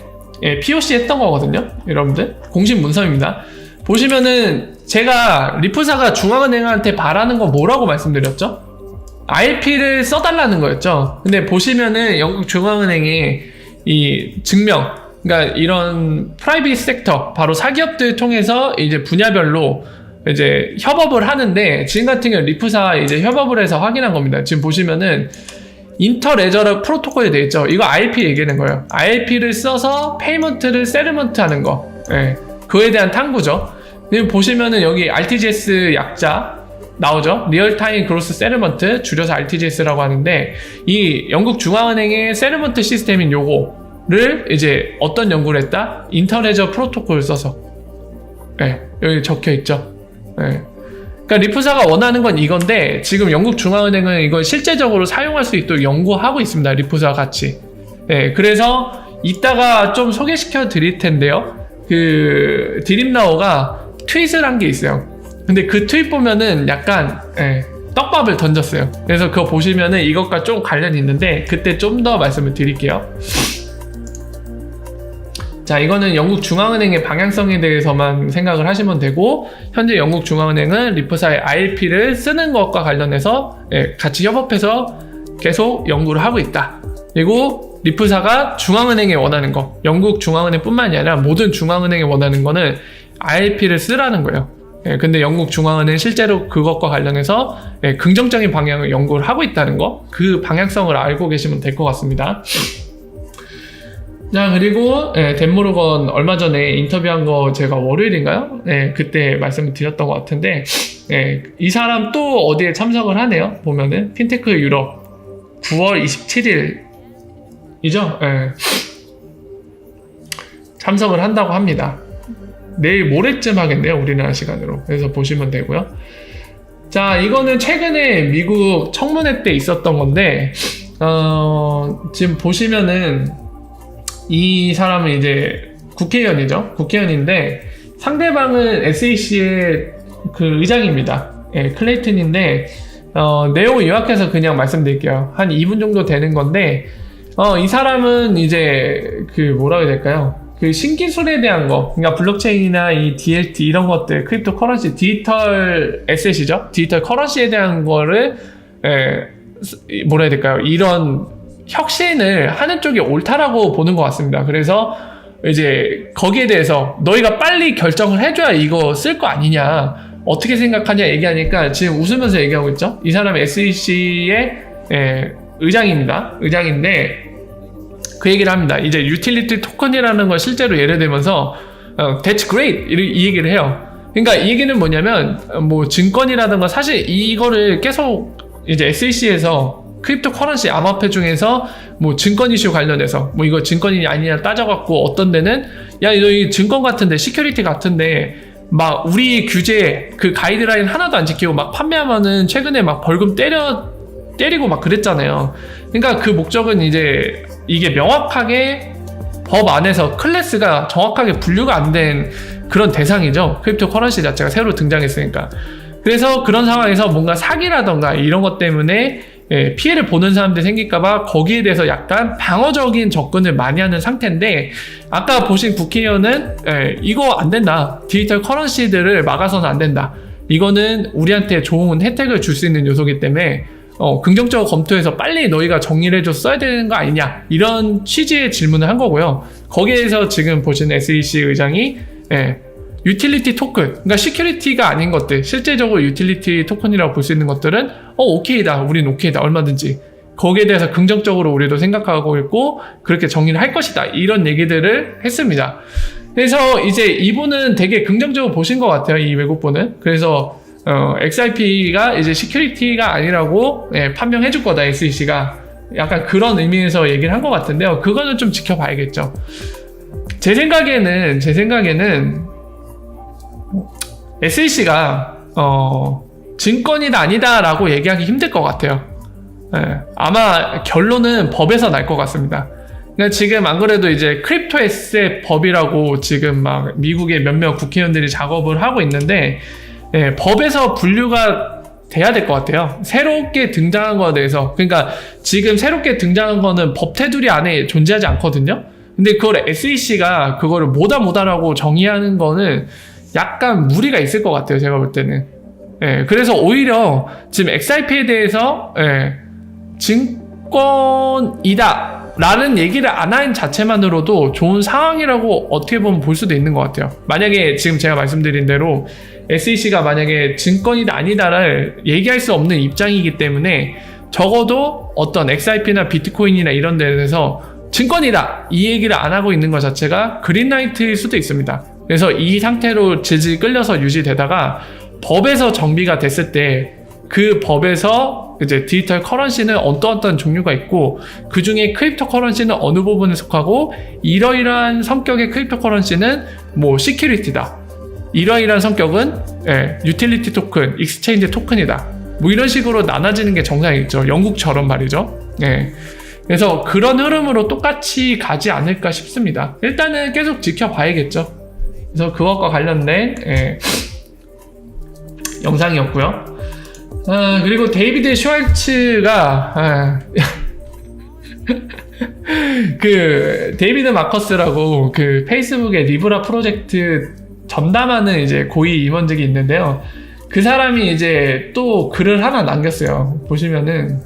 POC 했던 거거든요. 여러분들 공식 문서입니다. 보시면은 제가 리프사가 중앙은행한테 바라는 거 뭐라고 말씀드렸죠? IRP를 써달라는 거였죠. 근데 보시면은 영국 중앙은행이 이 증명, 그러니까 이런 프라이빗 섹터, 바로 사기업들 통해서 이제 분야별로 이제 협업을 하는데 지금 같은 경우 리프사 이제 협업을 해서 확인한 겁니다. 지금 보시면은 인터레저럴 프로토콜이 되어 있죠. 이거 IRP 얘기하는 거예요. IRP를 써서 페이먼트를 세르먼트 하는 거. 그거에 대한 탐구죠. 보시면은 여기 RTGS 약자 나오죠. 리얼타임 그로스 세르먼트, 줄여서 RTGS라고 하는데 이 영국 중앙은행의 세르먼트 시스템인 요거를 이제 어떤 연구를 했다? 인터레저 프로토콜을 써서 여기 적혀 있죠. 그러니까 리프사가 원하는 건 이건데 지금 영국 중앙은행은 이걸 실제적으로 사용할 수 있도록 연구하고 있습니다. 리프사와 같이. 그래서 이따가 좀 소개시켜 드릴 텐데요. 그 드림나오가 트윗을 한 게 있어요. 근데 그 트윗 보면은 약간 떡밥을 던졌어요. 그래서 그거 보시면은 이것과 좀 관련이 있는데 그때 좀 더 말씀을 드릴게요. 자, 이거는 영국 중앙은행의 방향성에 대해서만 생각을 하시면 되고 현재 영국 중앙은행은 리프사의 IRP를 쓰는 것과 관련해서 같이 협업해서 계속 연구를 하고 있다. 그리고 리프사가 중앙은행에 원하는 거, 영국 중앙은행 뿐만이 아니라 모든 중앙은행에 원하는 거는 IRP를 쓰라는 거예요. 근데 영국 중앙은행 실제로 그것과 관련해서 긍정적인 방향을 연구를 하고 있다는 거, 그 방향성을 알고 계시면 될 것 같습니다. 자, 그리고 댄모르건 얼마 전에 인터뷰한 거 제가 월요일인가요? 그때 말씀을 드렸던 것 같은데 이 사람 또 어디에 참석을 하네요. 보면은 핀테크 유럽 9월 27일이죠? 참석을 한다고 합니다. 내일 모레쯤 하겠네요. 우리나라 시간으로. 그래서 보시면 되고요. 자, 이거는 최근에 미국 청문회 때 있었던 건데 지금 보시면은 이 사람은 이제 국회의원이죠. 국회의원인데 상대방은 SEC의 그 의장입니다. 클레이튼인데 내용을 요약해서 그냥 말씀드릴게요. 한 2분 정도 되는 건데 이 사람은 이제 그 뭐라고 해야 될까요? 그 신기술에 대한 거, 그러니까 블록체인이나 이 DLT 이런 것들, 크립토 커런시, 디지털 에셋이죠. 디지털 커런시에 대한 거를 뭐라 해야 될까요? 이런 혁신을 하는 쪽이 옳다라고 보는 것 같습니다. 그래서 이제 거기에 대해서 너희가 빨리 결정을 해줘야 이거 쓸 거 아니냐, 어떻게 생각하냐 얘기하니까 지금 웃으면서 얘기하고 있죠. 이 사람은 SEC의 의장입니다. 의장인데 그 얘기를 합니다. 이제 유틸리티 토큰이라는 걸 실제로 예를 들면서 That's great! 이 얘기를 해요. 그러니까 이 얘기는 뭐냐면 뭐 증권이라든가 사실 이거를 계속 이제 SEC에서 크립토 커런시 암호화폐 중에서 뭐 증권 이슈 관련해서 뭐 이거 증권이 아니냐 따져갖고 어떤 데는 야, 너 이 증권 같은데 시큐리티 같은데 막 우리 규제 그 가이드라인 하나도 안 지키고 막 판매하면은 최근에 막 벌금 때리고 막 그랬잖아요. 그러니까 그 목적은 이제 이게 명확하게 법 안에서 클래스가 정확하게 분류가 안 된 그런 대상이죠. 크립토 커런시 자체가 새로 등장했으니까. 그래서 그런 상황에서 뭔가 사기라던가 이런 것 때문에 피해를 보는 사람들이 생길까봐 거기에 대해서 약간 방어적인 접근을 많이 하는 상태인데, 아까 보신 국회의원은 이거 안 된다. 디지털 커런시들을 막아서는 안 된다. 이거는 우리한테 좋은 혜택을 줄 수 있는 요소이기 때문에 긍정적으로 검토해서 빨리 너희가 정리를 해줘 써야 되는 거 아니냐, 이런 취지의 질문을 한 거고요. 거기에서 지금 보신 SEC 의장이 유틸리티 토큰, 그러니까 시큐리티가 아닌 것들, 실제적으로 유틸리티 토큰이라고 볼 수 있는 것들은 오케이다, 우린 오케이다, 얼마든지 거기에 대해서 긍정적으로 우리도 생각하고 있고 그렇게 정리를 할 것이다, 이런 얘기들을 했습니다. 그래서 이제 이분은 되게 긍정적으로 보신 것 같아요, 이 외국분은. 그래서 XRP가 이제 시큐리티가 아니라고 판명해 줄 거다, SEC가. 약간 그런 의미에서 얘기를 한 것 같은데요. 그거는 좀 지켜봐야겠죠. 제 생각에는 SEC가 증권이다 아니다 라고 얘기하기 힘들 것 같아요. 아마 결론은 법에서 날 것 같습니다. 그러니까 지금 안 그래도 이제 크립토 에셋 법이라고 지금 막 미국의 몇몇 국회의원들이 작업을 하고 있는데, 법에서 분류가 돼야 될 것 같아요. 새롭게 등장한 거에 대해서. 그러니까 지금 새롭게 등장한 거는 법 테두리 안에 존재하지 않거든요. 근데 그걸 SEC가 그거를 뭐다라고 정의하는 거는 약간 무리가 있을 것 같아요, 제가 볼 때는. 그래서 오히려 지금 XRP에 대해서 증권이다 라는 얘기를 안 하는 자체만으로도 좋은 상황이라고 어떻게 보면 볼 수도 있는 것 같아요. 만약에 지금 제가 말씀드린 대로 SEC가 만약에 증권이다 아니다를 얘기할 수 없는 입장이기 때문에 적어도 어떤 XRP나 비트코인이나 이런 데 대해서 증권이다 이 얘기를 안 하고 있는 것 자체가 그린라이트일 수도 있습니다. 그래서 이 상태로 질질 끌려서 유지되다가 법에서 정비가 됐을 때 그 법에서 이제 디지털 커런시는 어떤 종류가 있고 그 중에 크립토 커런시는 어느 부분에 속하고 이러이러한 성격의 크립토 커런시는 뭐 시큐리티다, 이러이러한 성격은 유틸리티 토큰, 익스체인지 토큰이다, 뭐 이런 식으로 나눠지는 게 정상이죠. 영국처럼 말이죠. 그래서 그런 흐름으로 똑같이 가지 않을까 싶습니다. 일단은 계속 지켜봐야겠죠. 그래서 그것과 관련된 영상이었고요. 그리고 데이비드 슈왈츠가 그 데이비드 마커스라고 그 페이스북의 리브라 프로젝트 전담하는 이제 고위 임원직이 있는데요. 그 사람이 이제 또 글을 하나 남겼어요. 보시면은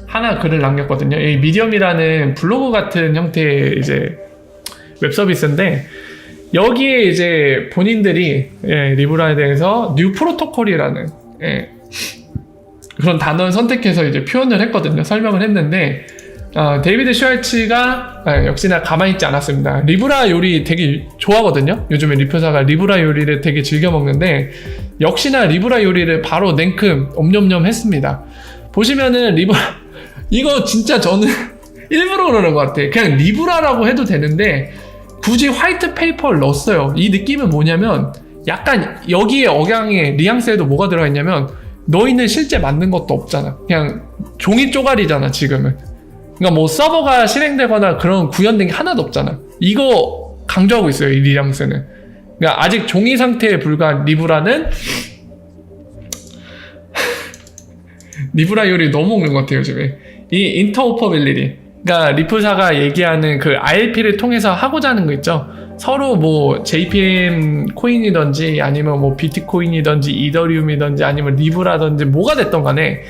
하나 글을 남겼거든요. 이 미디엄이라는 블로그 같은 형태의 이제 웹 서비스인데, 여기에 이제 본인들이 리브라에 대해서 뉴 프로토콜이라는 그런 단어를 선택해서 이제 표현을 했거든요. 설명을 했는데 데이비드 슈왈츠가 역시나 가만히 있지 않았습니다. 리브라 요리 되게 좋아하거든요. 요즘에 리표사가 리브라 요리를 되게 즐겨 먹는데 역시나 리브라 요리를 바로 냉큼 옴뇸뇸 했습니다. 보시면은 리브라 이거 진짜 저는 일부러 그러는 것 같아요. 그냥 리브라라고 해도 되는데 굳이 화이트 페이퍼를 넣었어요. 이 느낌은 뭐냐면 약간 여기에 억양에 뉘앙스에도 뭐가 들어가 있냐면 너희는 실제 만든 것도 없잖아. 그냥 종이 쪼가리잖아 지금은. 그러니까 뭐 서버가 실행되거나 그런 구현된 게 하나도 없잖아. 이거 강조하고 있어요, 이 뉘앙스는. 그러니까 아직 종이 상태에 불과한 리브라는 리브라 요리 너무 먹는 것 같아요 요즘에. 이 인터오퍼빌리티, 그러니까 리플사가 얘기하는 그 ILP를 통해서 하고자 하는 거 있죠. 서로 뭐 JPM 코인이든지 아니면 뭐 비트코인이든지 이더리움이든지 아니면 리브라든지 뭐가 됐던 간에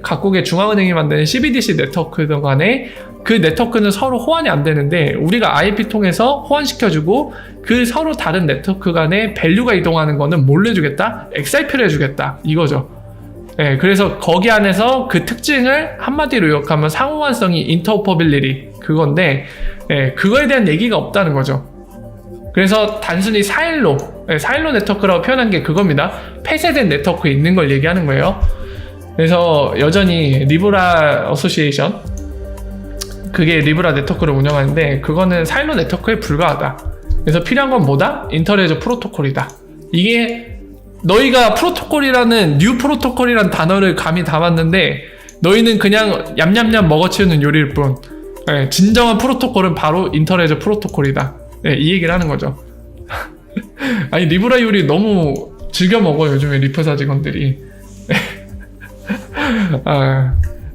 각국의 중앙은행이 만드는 CBDC 네트워크든 간에 그 네트워크는 서로 호환이 안 되는데 우리가 ILP 통해서 호환시켜주고 그 서로 다른 네트워크 간에 밸류가 이동하는 거는 뭘 해주겠다? XRP를 해주겠다 이거죠. 그래서 거기 안에서 그 특징을 한마디로 요약하면 상호환성이 인터오퍼빌리티 그건데 그거에 대한 얘기가 없다는 거죠. 그래서 단순히 사일로 네트워크라고 표현한 게 그겁니다. 폐쇄된 네트워크에 있는 걸 얘기하는 거예요. 그래서 여전히 리브라 어소시에이션, 그게 리브라 네트워크를 운영하는데 그거는 사일로 네트워크에 불과하다. 그래서 필요한 건 뭐다? 인터레저 프로토콜이다. 이게 너희가 프로토콜이라는 뉴 프로토콜이라는 단어를 감히 담았는데 너희는 그냥 얌얌얌 먹어치우는 요리일 뿐. 예, 진정한 프로토콜은 바로 인터레저 프로토콜이다. 예, 이 얘기를 하는 거죠. 아니 리브라 요리 너무 즐겨 먹어요 요즘에 리프사 직원들이.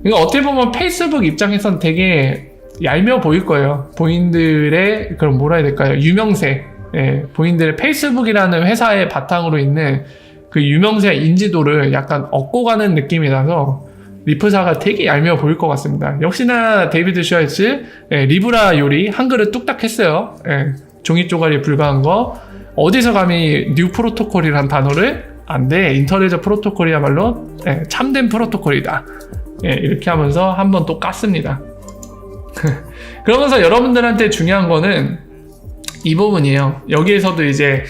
이거 어떻게 보면 페이스북 입장에선 되게 얄미워 보일 거예요. 본인들의 그런 뭐라 해야 될까요? 유명세. 예, 본인들의 페이스북이라는 회사의 바탕으로 있는 그 유명세 인지도를 약간 얻고 가는 느낌이 나서 리프사가 되게 얄미워 보일 것 같습니다. 역시나 데이비드 슈왈츠 리브라 요리 한 그릇 뚝딱 했어요. 종이 쪼가리에 불과한 거. 어디서 감히 뉴 프로토콜이란 단어를 안 돼. 인터레저 프로토콜이야말로 참된 프로토콜이다. 이렇게 하면서 한번 또 깠습니다. 그러면서 여러분들한테 중요한 거는 이 부분이에요. 여기에서도 이제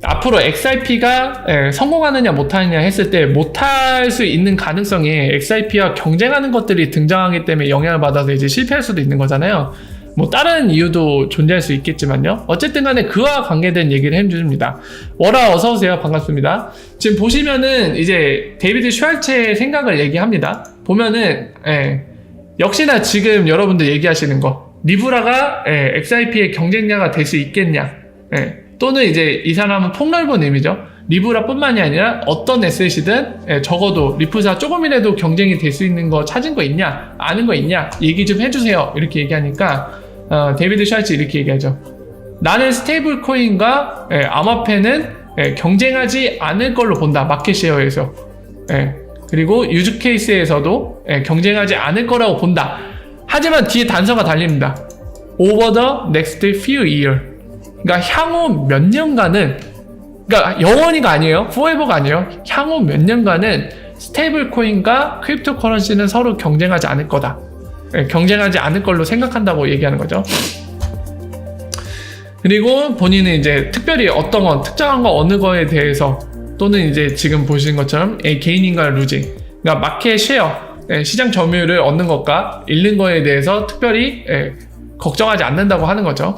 앞으로 XIP가 성공하느냐 못하느냐 했을 때 못할 수 있는 가능성이 XIP와 경쟁하는 것들이 등장하기 때문에 영향을 받아서 이제 실패할 수도 있는 거잖아요. 뭐 다른 이유도 존재할 수 있겠지만요. 어쨌든 간에 그와 관계된 얘기를 해줍니다. 워라 어서오세요. 반갑습니다. 지금 보시면은 이제 데이비드 슈왈츠의 생각을 얘기합니다. 보면은 역시나 지금 여러분들 얘기하시는 거 리브라가 XIP의 경쟁자가 될 수 있겠냐, 또는 이제 이 사람은 폭넓은 의미죠. 리브라뿐만이 아니라 어떤 에셋이든 적어도 리프사 조금이라도 경쟁이 될 수 있는 거 찾은 거 있냐, 아는 거 있냐 얘기 좀 해주세요. 이렇게 얘기하니까 데이비드 슈왈츠 이렇게 얘기하죠. 나는 스테이블 코인과 암호화폐는 경쟁하지 않을 걸로 본다. 마켓쉐어에서. 그리고 유즈 케이스에서도 경쟁하지 않을 거라고 본다. 하지만 뒤에 단서가 달립니다. Over the next few years. 그러니까 향후 몇 년간은, 그러니까 영원히가 아니에요. forever가 아니에요. 향후 몇 년간은 스테이블 코인과 크립토 커런시는 서로 경쟁하지 않을 거다. 경쟁하지 않을 걸로 생각한다고 얘기하는 거죠. 그리고 본인은 이제 특별히 어떤 건, 특정한 거 어느 거에 대해서 또는 이제 지금 보시는 것처럼 게이닝과 루징, 그러니까 마켓 쉐어, 시장 점유율을 얻는 것과 잃는 거에 대해서 특별히 걱정하지 않는다고 하는 거죠.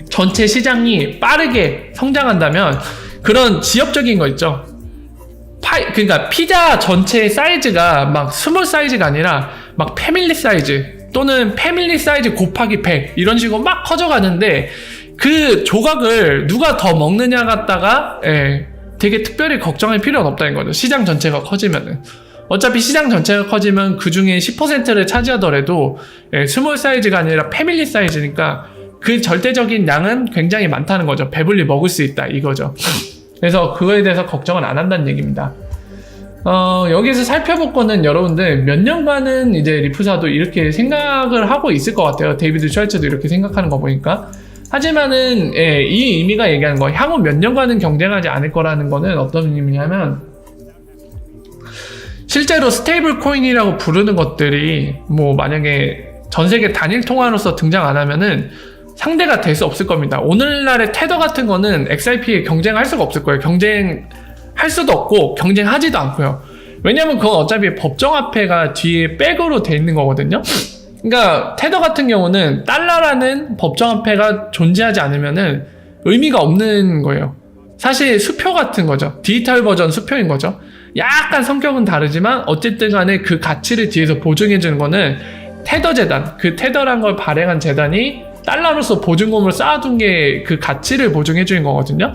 전체 시장이 빠르게 성장한다면 그런 지역적인 거 있죠. 그러니까 피자 전체 사이즈가 막 스몰 사이즈가 아니라 막 패밀리 사이즈 또는 패밀리 사이즈 곱하기 100 이런 식으로 막 커져가는데 그 조각을 누가 더 먹느냐 갖다가 되게 특별히 걱정할 필요는 없다는 거죠. 시장 전체가 커지면은. 어차피 시장 전체가 커지면 그 중에 10%를 차지하더라도 스몰 사이즈가 아니라 패밀리 사이즈니까 그 절대적인 양은 굉장히 많다는 거죠. 배불리 먹을 수 있다 이거죠. 그래서 그거에 대해서 걱정을 안 한다는 얘기입니다. 여기서 살펴볼 거는 여러분들 몇 년간은 이제 리프사도 이렇게 생각을 하고 있을 것 같아요. 데이비드 슈왈츠도 이렇게 생각하는 거 보니까. 하지만은 이 의미가 얘기하는 거 향후 몇 년간은 경쟁하지 않을 거라는 거는 어떤 의미냐면 실제로 스테이블 코인이라고 부르는 것들이 뭐 만약에 전 세계 단일 통화로서 등장 안 하면은 상대가 될 수 없을 겁니다. 오늘날의 테더 같은 거는 XIP에 경쟁할 수가 없을 거예요. 경쟁할 수도 없고 경쟁하지도 않고요. 왜냐면 그건 어차피 법정화폐가 뒤에 백으로 돼 있는 거거든요. 그러니까 테더 같은 경우는 달러라는 법정화폐가 존재하지 않으면은 의미가 없는 거예요. 사실 수표 같은 거죠. 디지털 버전 수표인 거죠. 약간 성격은 다르지만 어쨌든 간에 그 가치를 뒤에서 보증해주는 거는 테더 재단, 그 테더란 걸 발행한 재단이 달러로서 보증금을 쌓아둔 게 그 가치를 보증해주는 거거든요.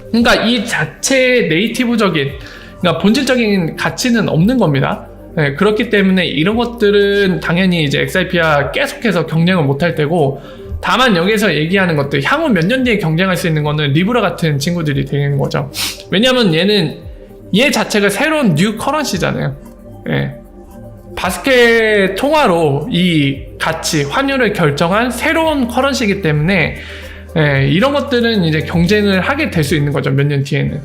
그러니까 이 자체의 네이티브적인, 그러니까 본질적인 가치는 없는 겁니다. 그렇기 때문에 이런 것들은 당연히 이제 XIP와 계속해서 경쟁을 못할 때고, 다만 여기서 얘기하는 것들, 향후 몇 년 뒤에 경쟁할 수 있는 거는 리브라 같은 친구들이 되는 거죠. 왜냐면 얘 자체가 새로운 뉴 커런시잖아요. 바스켓 통화로 이 가치, 환율을 결정한 새로운 커런시이기 때문에 이런 것들은 이제 경쟁을 하게 될 수 있는 거죠. 몇 년 뒤에는.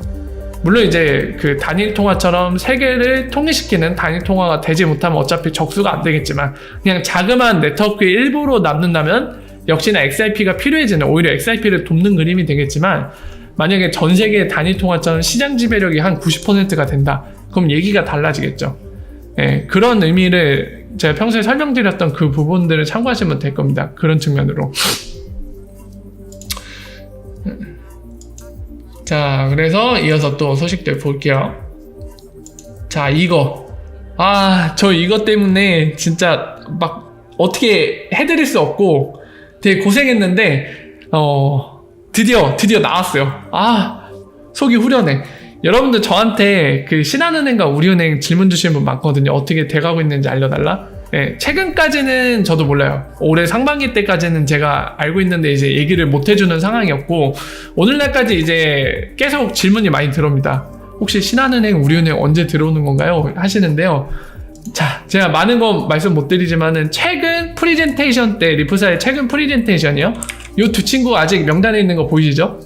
물론 이제 그 단일 통화처럼 세계를 통일시키는 단일 통화가 되지 못하면 어차피 적수가 안 되겠지만, 그냥 자그마한 네트워크의 일부로 남는다면 역시나 XIP가 필요해지는, 오히려 XIP를 돕는 그림이 되겠지만, 만약에 전 세계 단일 통화처럼 시장 지배력이 한 90%가 된다. 그럼 얘기가 달라지겠죠. 그런 의미를 제가 평소에 설명드렸던 그 부분들을 참고하시면 될 겁니다. 그런 측면으로. 자, 그래서 이어서 또 소식들 볼게요. 자, 저 이거 때문에 진짜 막 어떻게 해드릴 수 없고 되게 고생했는데 드디어 나왔어요. 속이 후련해. 여러분들 저한테 그 신한은행과 우리은행 질문 주시는 분 많거든요. 어떻게 돼가고 있는지 알려달라. 최근까지는 저도 몰라요. 올해 상반기 때까지는 제가 알고 있는데 이제 얘기를 못 해주는 상황이었고, 오늘날까지 이제 계속 질문이 많이 들어옵니다. 혹시 신한은행, 우리은행 언제 들어오는 건가요? 하시는데요. 자, 제가 많은 건 말씀 못 드리지만은 최근 프리젠테이션 때, 리프사의 최근 프리젠테이션이요. 요 두 친구 아직 명단에 있는 거 보이시죠?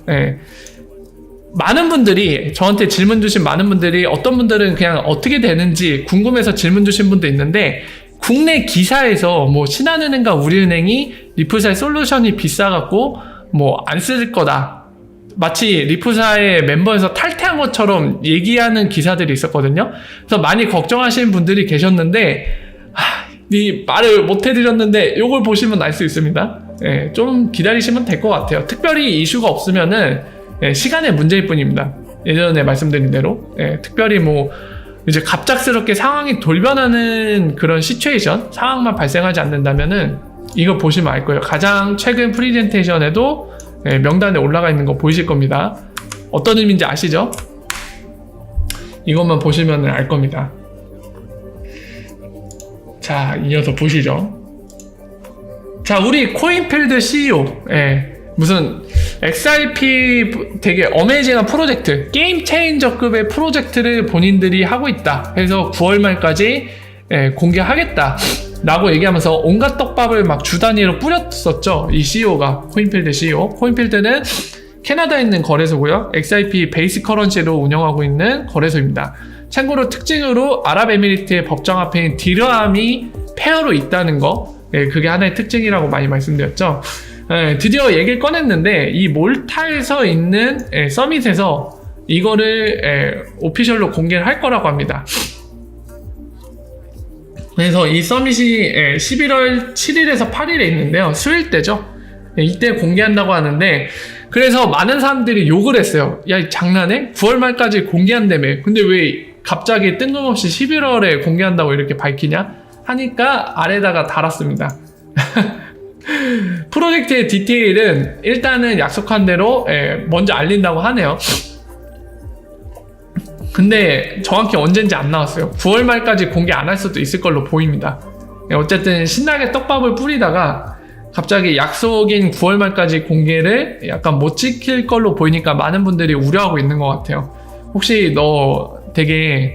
많은 분들이 저한테 질문 주신 많은 분들이, 어떤 분들은 그냥 어떻게 되는지 궁금해서 질문 주신 분도 있는데, 국내 기사에서 뭐 신한은행과 우리은행이 리프사의 솔루션이 비싸갖고 뭐 안 쓸 거다, 마치 리프사의 멤버에서 탈퇴한 것처럼 얘기하는 기사들이 있었거든요. 그래서 많이 걱정하시는 분들이 계셨는데 이 말을 못 해드렸는데 요걸 보시면 알 수 있습니다. 좀 기다리시면 될 것 같아요. 특별히 이슈가 없으면은 시간의 문제일 뿐입니다. 예전에 말씀드린 대로 특별히 뭐 이제 갑작스럽게 상황이 돌변하는 그런 시츄에이션 상황만 발생하지 않는다면은 이거 보시면 알 거예요. 가장 최근 프리젠테이션에도 명단에 올라가 있는 거 보이실 겁니다. 어떤 의미인지 아시죠? 이것만 보시면 알 겁니다. 자, 이어서 보시죠. 자, 우리 코인필드 CEO, 무슨 XRP 되게 어메이징한 프로젝트, 게임 체인저급의 프로젝트를 본인들이 하고 있다 해서 9월 말까지 공개하겠다 라고 얘기하면서 온갖 떡밥을 막 주 단위로 뿌렸었죠. 이 CEO가, 코인필드 CEO. 코인필드는 캐나다에 있는 거래소고요. XRP 베이스 커런시로 운영하고 있는 거래소입니다. 참고로 특징으로 아랍에미리트의 법정 화폐인 디르함이 페어로 있다는 거, 그게 하나의 특징이라고 많이 말씀드렸죠. 드디어 얘기를 꺼냈는데, 이 몰타에서 있는 서밋에서 이거를 오피셜로 공개를 할 거라고 합니다. 그래서 이 서밋이 11월 7일에서 8일에 있는데요. 수요일 때죠. 이때 공개한다고 하는데, 그래서 많은 사람들이 욕을 했어요. 야, 장난해? 9월 말까지 공개한다며. 근데 왜 갑자기 뜬금없이 11월에 공개한다고 이렇게 밝히냐? 하니까 아래다가 달았습니다. 프로젝트의 디테일은 일단은 약속한 대로 먼저 알린다고 하네요. 근데 정확히 언젠지 안 나왔어요. 9월 말까지 공개 안 할 수도 있을 걸로 보입니다. 어쨌든 신나게 떡밥을 뿌리다가 갑자기 약속인 9월 말까지 공개를 약간 못 지킬 걸로 보이니까 많은 분들이 우려하고 있는 것 같아요. 혹시 너 되게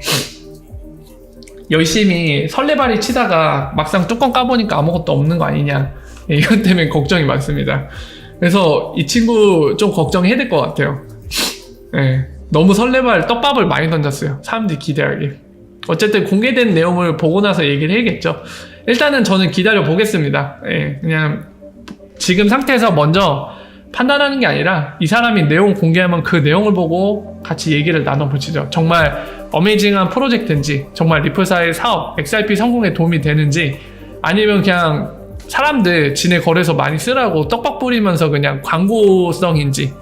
열심히 설레발이 치다가 막상 뚜껑 까보니까 아무것도 없는 거 아니냐, 이것 때문에 걱정이 많습니다. 그래서 이 친구 좀 걱정해야 될 것 같아요. 너무 설레발 떡밥을 많이 던졌어요. 사람들이 기대하게. 어쨌든 공개된 내용을 보고 나서 얘기를 해야겠죠. 일단은 저는 기다려 보겠습니다. 그냥 지금 상태에서 먼저 판단하는 게 아니라 이 사람이 내용 공개하면 그 내용을 보고 같이 얘기를 나눠보시죠. 정말 어메이징한 프로젝트인지, 정말 리플사의 사업, XRP 성공에 도움이 되는지, 아니면 그냥 사람들 지네 거래소 많이 쓰라고 떡밥 뿌리면서 그냥 광고성인지,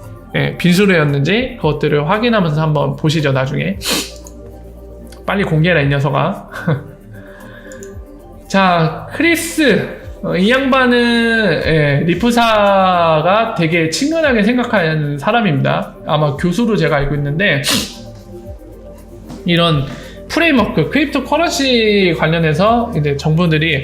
빈수레였는지 그것들을 확인하면서 한번 보시죠. 나중에 빨리 공개해라 이 녀석아. 자, 크리스, 이 양반은 리프사가 되게 친근하게 생각하는 사람입니다. 아마 교수로 제가 알고 있는데, 이런 프레임워크, 크립토 커런시 관련해서 이제 정부들이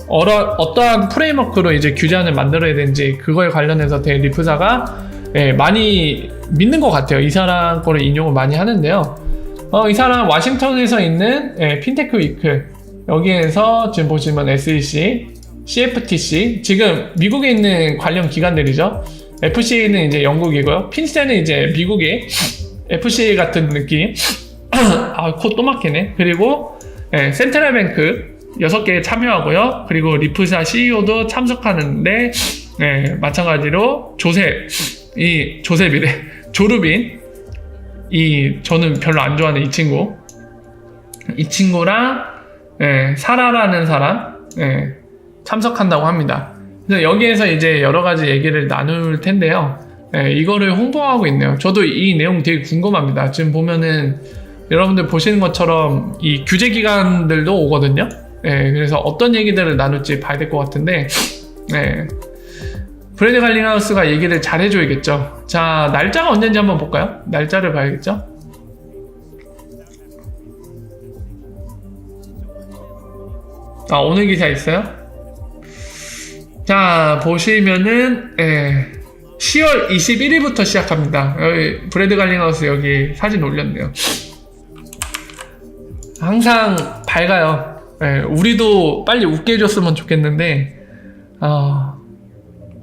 어떠한 프레임워크로 이제 규제안을 만들어야 되는지, 그거에 관련해서 되게 리프사가 많이 믿는 것 같아요. 이 사람 거를 인용을 많이 하는데요. 이 사람 와싱턴에서 있는 핀테크 위크, 여기에서 지금 보시면 SEC, CFTC, 지금 미국에 있는 관련 기관들이죠. FCA는 이제 영국이고요. 핀세는 이제 미국의 FCA 같은 느낌. 코 또 막히네. 그리고 센트럴뱅크 6개 참여하고요. 그리고 리프사 CEO도 참석하는데, 마찬가지로 조르빈, 저는 별로 안 좋아하는 이 친구랑 사라라는 사람, 예, 참석한다고 합니다. 그래서 여기에서 이제 여러 가지 얘기를 나눌 텐데요. 예, 이거를 홍보하고 있네요. 저도 이 내용 되게 궁금합니다. 지금 보면은 여러분들 보시는 것처럼 이 규제 기관들도 오거든요. 예, 그래서 어떤 얘기들을 나눌지 봐야 될 것 같은데, 예, 브래드 갈링하우스가 얘기를 잘 해줘야겠죠. 자, 날짜가 언제인지 한번 볼까요? 날짜를 봐야겠죠. 아, 오늘 기사 있어요? 자, 보시면은 10월 21일부터 시작합니다. 여기 브래드 갈링하우스 여기 사진 올렸네요. 항상 밝아요. 우리도 빨리 웃게 해줬으면 좋겠는데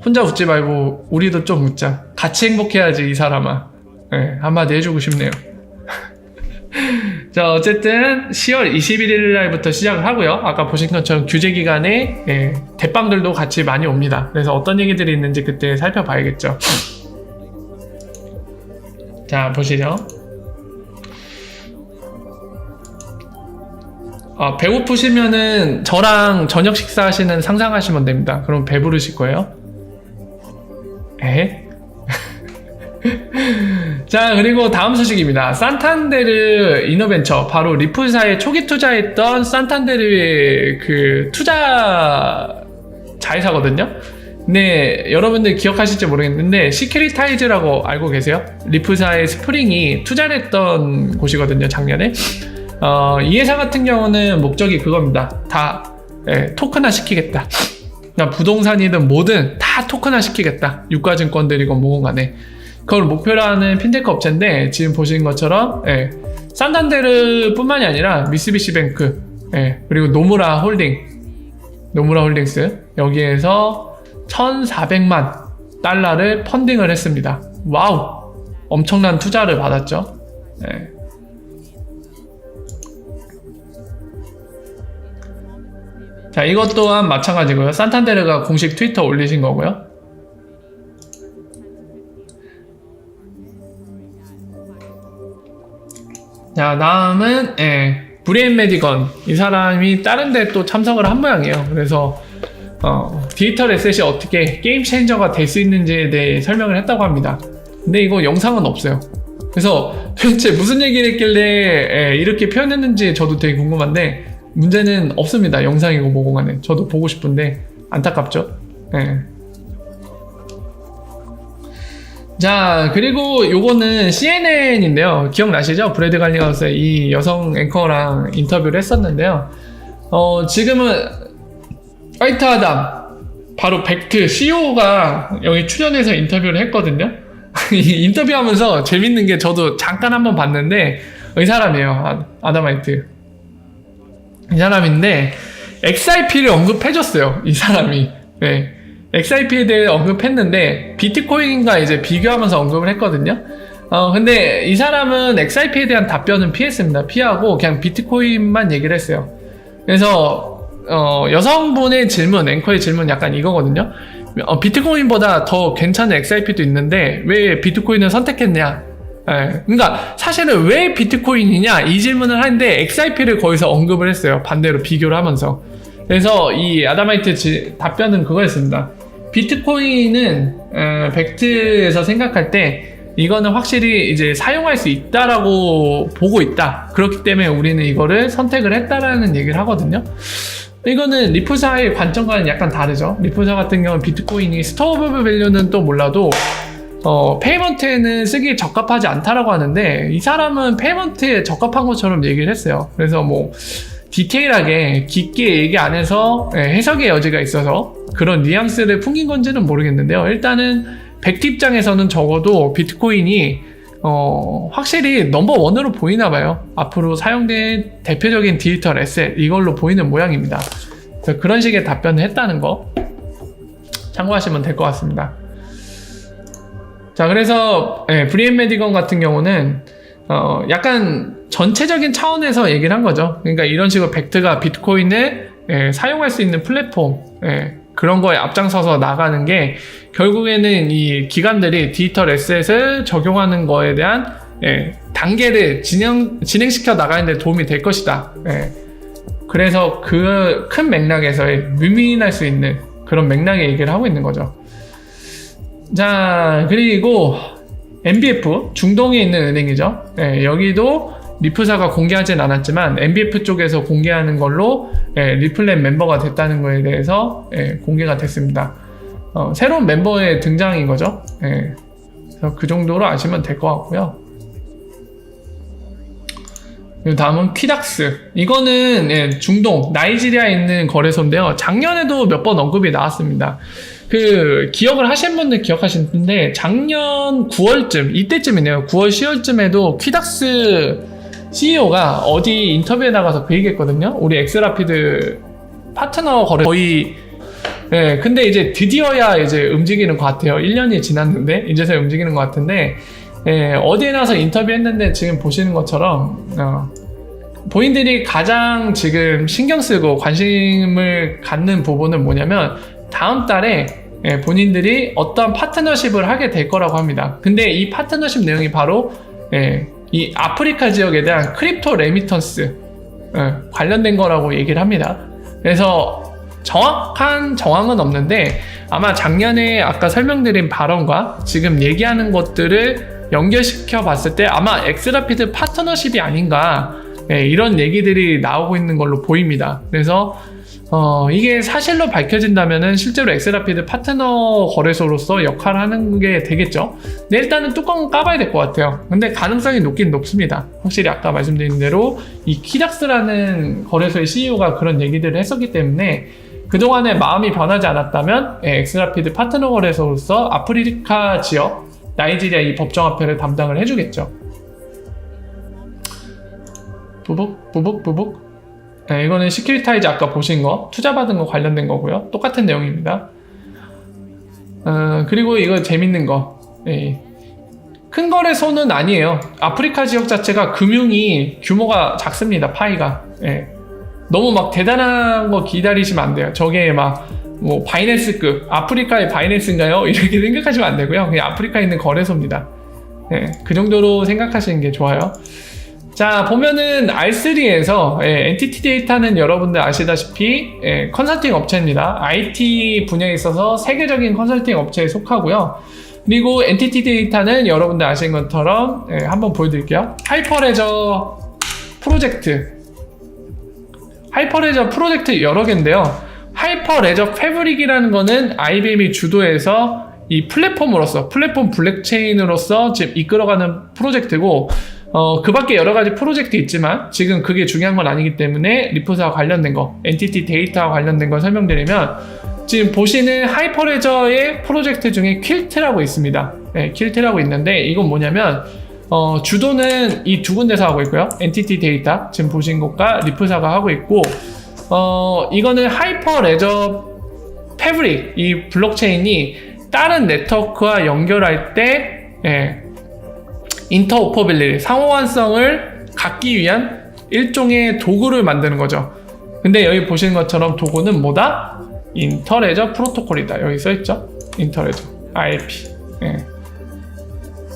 혼자 웃지 말고 우리도 좀 웃자. 같이 행복해야지 이 사람아. 한마디 해주고 싶네요. 자, 어쨌든 10월 21일 날부터 시작을 하고요. 아까 보신 것처럼 규제 기간에 대빵들도 같이 많이 옵니다. 그래서 어떤 얘기들이 있는지 그때 살펴봐야겠죠. 자, 보시죠. 배고프시면은 저랑 저녁 식사하시는 상상하시면 됩니다. 그럼 배부르실 거예요. 자, 그리고 다음 소식입니다. 산탄데르 이너벤처, 바로 리플사에 초기 투자했던 산탄데르의 그 투자 자회사거든요. 네, 여러분들 기억하실지 모르겠는데 시큐리타이즈라고 알고 계세요? 리플사의 스프링이 투자를 했던 곳이거든요, 작년에. 이 회사 같은 경우는 목적이 그겁니다. 다 토큰화 시키겠다. 부동산이든 뭐든 다 토큰화 시키겠다. 유가증권들이건 뭐건 간에. 그걸 목표로 하는 핀테크 업체인데, 지금 보시는 것처럼 산탄데르 뿐만이 아니라 미쓰비시뱅크, 그리고 노무라 홀딩스 여기에서 1,400만 달러를 펀딩을 했습니다. 와우, 엄청난 투자를 받았죠. 자, 이것 또한 마찬가지고요. 산탄데르가 공식 트위터 올리신 거고요. 자, 다음은 브리엔 메디건, 이 사람이 다른 데 또 참석을 한 모양이에요. 그래서 디지털 에셋이 어떻게 게임 체인저가 될 수 있는지에 대해 설명을 했다고 합니다. 근데 이거 영상은 없어요. 그래서 도대체 무슨 얘기를 했길래 이렇게 표현했는지 저도 되게 궁금한데, 문제는 없습니다. 영상이고 뭐고 간에. 저도 보고 싶은데 안타깝죠. 자, 그리고 요거는 CNN인데요. 기억나시죠? 브래드 갈링하우스의 이 여성 앵커랑 인터뷰를 했었는데요. 지금은 화이트 아담, 바로 벡트 CEO가 여기 출연해서 인터뷰를 했거든요. 인터뷰하면서 재밌는 게, 저도 잠깐 한번 봤는데, 이 사람이에요. 아담 화이트. 이 사람인데 XRP를 언급해줬어요. 이 사람이. XRP에 대해 언급했는데 비트코인과 이제 비교하면서 언급을 했거든요. 근데 이 사람은 XRP에 대한 답변은 피했습니다. 피하고 그냥 비트코인만 얘기를 했어요. 그래서 여성분의 질문, 앵커의 질문 약간 이거거든요. 비트코인보다 더 괜찮은 XRP도 있는데 왜 비트코인을 선택했냐? 그러니까 사실은 왜 비트코인이냐 이 질문을 하는데 XRP를 거기서 언급을 했어요. 반대로 비교를 하면서. 그래서 이 아담하이트 답변은 그거였습니다. 비트코인은 벡트에서 생각할 때 이거는 확실히 이제 사용할 수 있다라고 보고 있다. 그렇기 때문에 우리는 이거를 선택을 했다라는 얘기를 하거든요. 이거는 리플사의 관점과는 약간 다르죠. 리플사 같은 경우는 비트코인이 스토어 오브 밸류는 또 몰라도 페이먼트에는 쓰기에 적합하지 않다라고 하는데, 이 사람은 페이먼트에 적합한 것처럼 얘기를 했어요. 그래서 뭐 디테일하게 깊게 얘기 안 해서 해석의 여지가 있어서 그런 뉘앙스를 풍긴 건지는 모르겠는데요. 일단은 벡트 입장에서는 적어도 비트코인이 확실히 넘버원으로 보이나 봐요. 앞으로 사용된 대표적인 디지털 에셋, 이걸로 보이는 모양입니다. 그런 식의 답변을 했다는 거 참고하시면 될 것 같습니다. 자, 그래서 브리엔 메디건 같은 경우는 약간 전체적인 차원에서 얘기를 한 거죠. 그러니까 이런 식으로 벡트가 비트코인을 사용할 수 있는 플랫폼, 그런 거에 앞장서서 나가는 게 결국에는 이 기관들이 디지털 에셋을 적용하는 거에 대한 단계를 진행시켜 나가는 데 도움이 될 것이다. 그래서 그 큰 맥락에서의 뮤민할 수 있는 그런 맥락의 얘기를 하고 있는 거죠. 자, 그리고 NBF, 중동에 있는 은행이죠. 여기도 리프사가 공개하진 않았지만 NBF 쪽에서 공개하는 걸로 리플랜 멤버가 됐다는 거에 대해서 공개가 됐습니다. 새로운 멤버의 등장인 거죠. 그래서 그 정도로 아시면 될 것 같고요. 다음은 퀴닥스. 이거는 중동 나이지리아에 있는 거래소인데요. 작년에도 몇 번 언급이 나왔습니다. 그 기억을 하신 분들 기억하실 텐데 작년 9월쯤 이때쯤이네요. 9월 10월쯤에도 퀴닥스 CEO가 어디 인터뷰에 나가서 그 얘기했거든요. 우리 엑스라피드 파트너 거래 거의 근데 이제 드디어야 이제 움직이는 것 같아요. 1년이 지났는데 이제서야 움직이는 것 같은데 어디에 나서 인터뷰했는데 지금 보시는 것처럼 본인들이 가장 지금 신경 쓰고 관심을 갖는 부분은 뭐냐면 다음 달에 본인들이 어떤 파트너십을 하게 될 거라고 합니다. 근데 이 파트너십 내용이 바로 이 아프리카 지역에 대한 크립토 레미턴스 관련된 거라고 얘기를 합니다. 그래서 정확한 정황은 없는데 아마 작년에 아까 설명드린 발언과 지금 얘기하는 것들을 연결시켜 봤을 때 아마 엑스라피드 파트너십이 아닌가 이런 얘기들이 나오고 있는 걸로 보입니다. 그래서 이게 사실로 밝혀진다면은 실제로 엑스라피드 파트너 거래소로서 역할을 하는 게 되겠죠. 근데 일단은 뚜껑은 까봐야 될 것 같아요. 근데 가능성이 높긴 높습니다. 확실히 아까 말씀드린 대로 이 키닥스라는 거래소의 CEO가 그런 얘기들을 했었기 때문에 그동안에 마음이 변하지 않았다면 엑스라피드 파트너 거래소로서 아프리카 지역 나이지리아 이 법정화폐를 담당을 해주겠죠. 부북 이거는 시큐리타이즈 아까 보신 거 투자받은 거 관련된 거고요. 똑같은 내용입니다. 그리고 이거 재밌는 거 큰 거래소는 아니에요. 아프리카 지역 자체가 금융이 규모가 작습니다. 파이가 너무 막 대단한 거 기다리시면 안 돼요. 저게 막 뭐 바이낸스급 아프리카의 바이낸스인가요? 이렇게 생각하시면 안 되고요. 그냥 아프리카에 있는 거래소입니다. 그 정도로 생각하시는 게 좋아요. 자, 보면은 R3에서 엔티티 데이터는 여러분들 아시다시피 컨설팅 업체입니다. IT 분야에 있어서 세계적인 컨설팅 업체에 속하고요. 그리고 엔티티 데이터는 여러분들 아시는 것처럼 한번 보여드릴게요. 하이퍼레저 프로젝트 여러 개인데요. 하이퍼레저 패브릭이라는 거는 IBM이 주도해서 이 플랫폼 블랙체인으로서 지금 이끌어가는 프로젝트고 그 밖에 여러 가지 프로젝트 있지만 지금 그게 중요한 건 아니기 때문에 리프사와 관련된 거, 엔티티 데이터와 관련된 걸 설명드리면 지금 보시는 하이퍼레저의 프로젝트 중에 퀼트라고 있습니다. 퀼트라고 있는데 이건 뭐냐면 주도는 이 두 군데서 하고 있고요. 엔티티 데이터 지금 보신 것과 리프사가 하고 있고 이거는 하이퍼레저 패브릭 이 블록체인이 다른 네트워크와 연결할 때 인터오퍼빌리티 상호환성을 갖기 위한 일종의 도구를 만드는 거죠. 근데 여기 보시는 것처럼 도구는 뭐다? 인터레저 프로토콜이다. 여기 써있죠? 인터레저 IRP.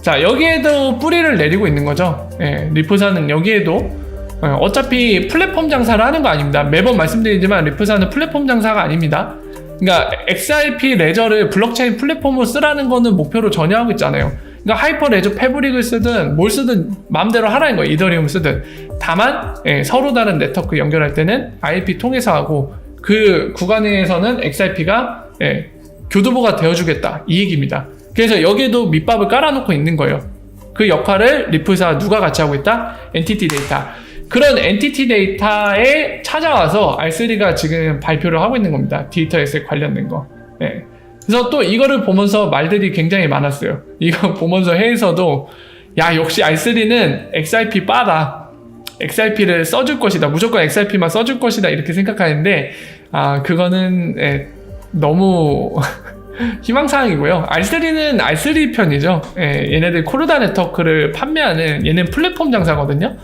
자, 여기에도 뿌리를 내리고 있는 거죠. 리프사는 여기에도 어차피 플랫폼 장사를 하는 거 아닙니다. 매번 말씀드리지만 리프사는 플랫폼 장사가 아닙니다. 그러니까 XRP 레저를 블록체인 플랫폼으로 쓰라는 거는 목표로 전혀 하고 있잖아요. 그러니까 하이퍼 레저 패브릭을 쓰든 뭘 쓰든 마음대로 하라는 거예요. 이더리움 쓰든. 다만 서로 다른 네트워크 연결할 때는 IRP 통해서 하고 그 구간에서는 XRP가 교두보가 되어주겠다 이 얘기입니다. 그래서 여기에도 밑밥을 깔아놓고 있는 거예요. 그 역할을 리프사 누가 같이 하고 있다? 엔티티 데이터. 그런 엔티티 데이터에 찾아와서 R3가 지금 발표를 하고 있는 겁니다. 데이터에서 관련된 거. 그래서 또 이거를 보면서 말들이 굉장히 많았어요. 이거 보면서 회의에서도 야 역시 R3는 XRP 빠다. XRP를 써줄 것이다. 무조건 XRP만 써줄 것이다. 이렇게 생각하는데 그거는 너무 희망사항이고요. R3는 R3 편이죠. 얘네들 코르다 네트워크를 판매하는 얘는 플랫폼 장사거든요.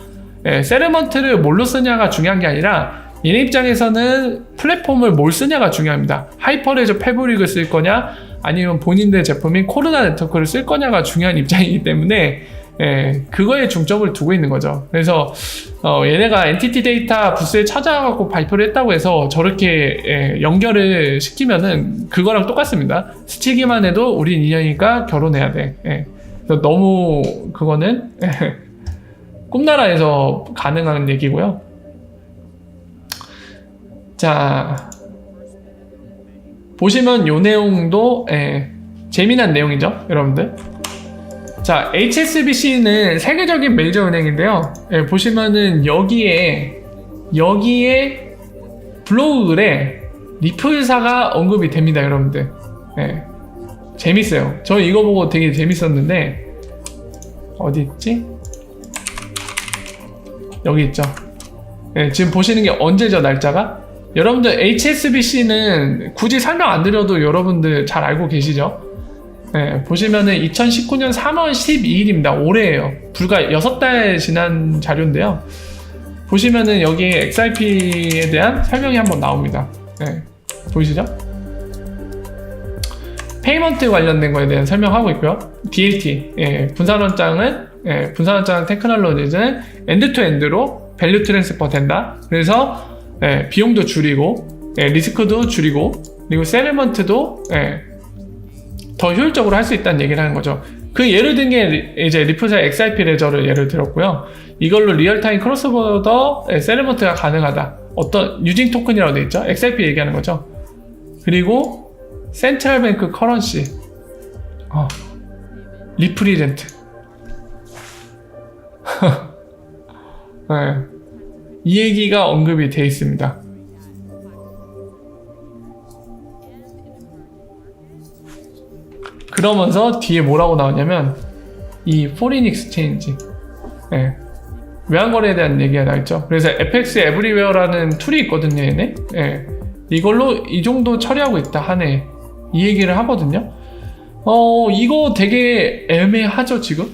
세르먼트를 뭘로 쓰냐가 중요한 게 아니라 얘네 입장에서는 플랫폼을 뭘 쓰냐가 중요합니다. 하이퍼레저 패브릭을 쓸 거냐 아니면 본인들 제품인 코르다 네트워크를 쓸 거냐가 중요한 입장이기 때문에 그거에 중점을 두고 있는 거죠. 그래서 얘네가 엔티티 데이터 부스에 찾아가고 발표를 했다고 해서 저렇게 연결을 시키면은 그거랑 똑같습니다. 스치기만 해도 우린 인연이니까 결혼해야 돼. 그래서 너무 그거는 꿈나라에서 가능한 얘기고요. 자, 보시면 요 내용도 재미난 내용이죠, 여러분들. 자, HSBC는 세계적인 메이저 은행인데요. 보시면은 여기에 블로그 글에 리플사가 언급이 됩니다, 여러분들. 재밌어요. 저 이거 보고 되게 재밌었는데 어디 있지? 여기 있죠. 지금 보시는 게 언제죠, 날짜가? 여러분들 HSBC는 굳이 설명 안 드려도 여러분들 잘 알고 계시죠? 보시면은 2019년 3월 12일입니다. 올해예요. 불과 6달 지난 자료인데요. 보시면은 여기 XRP에 대한 설명이 한번 나옵니다. 보이시죠? 페이먼트 관련된 거에 대한 설명하고 있고요. DLT, 분산원장은 테크놀로지는 엔드투엔드로 밸류 트랜스퍼 된다. 그래서 비용도 줄이고 리스크도 줄이고 그리고 세틀먼트도 더 효율적으로 할 수 있다는 얘기를 하는 거죠. 그 예를 든 게 이제 리플사의 XRP 레저를 예를 들었고요. 이걸로 리얼타임 크로스보더 세틀먼트가 가능하다. 어떤 유징 토큰이라고 되어 있죠. XRP 얘기하는 거죠. 그리고 센트럴 뱅크 커런시 리프리젠트 이 얘기가 언급이 되어 있습니다. 그러면서 뒤에 뭐라고 나오냐면 이 포린 익스체인지 외환거래에 대한 얘기가 나있죠. 그래서 FX 에브리웨어라는 툴이 있거든요, 얘네. 이걸로 이 정도 처리하고 있다 하네. 이 얘기를 하거든요. 이거 되게 애매하죠, 지금?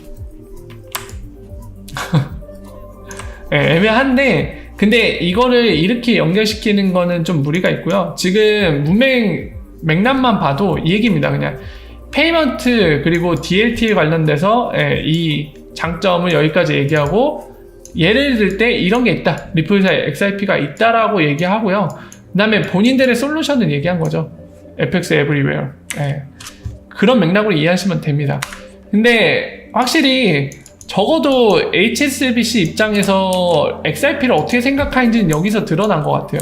애매한데 근데 이거를 이렇게 연결시키는 거는 좀 무리가 있고요. 지금 문맥 맥락만 봐도 이 얘기입니다. 그냥 페이먼트 그리고 DLT에 관련돼서 이 장점을 여기까지 얘기하고 예를 들 때 이런 게 있다. 리플사의 XRP가 있다라고 얘기하고요. 그 다음에 본인들의 솔루션을 얘기한 거죠. FX Everywhere. 그런 맥락으로 이해하시면 됩니다. 근데 확실히 적어도 HSBC 입장에서 XRP를 어떻게 생각하는지는 여기서 드러난 것 같아요.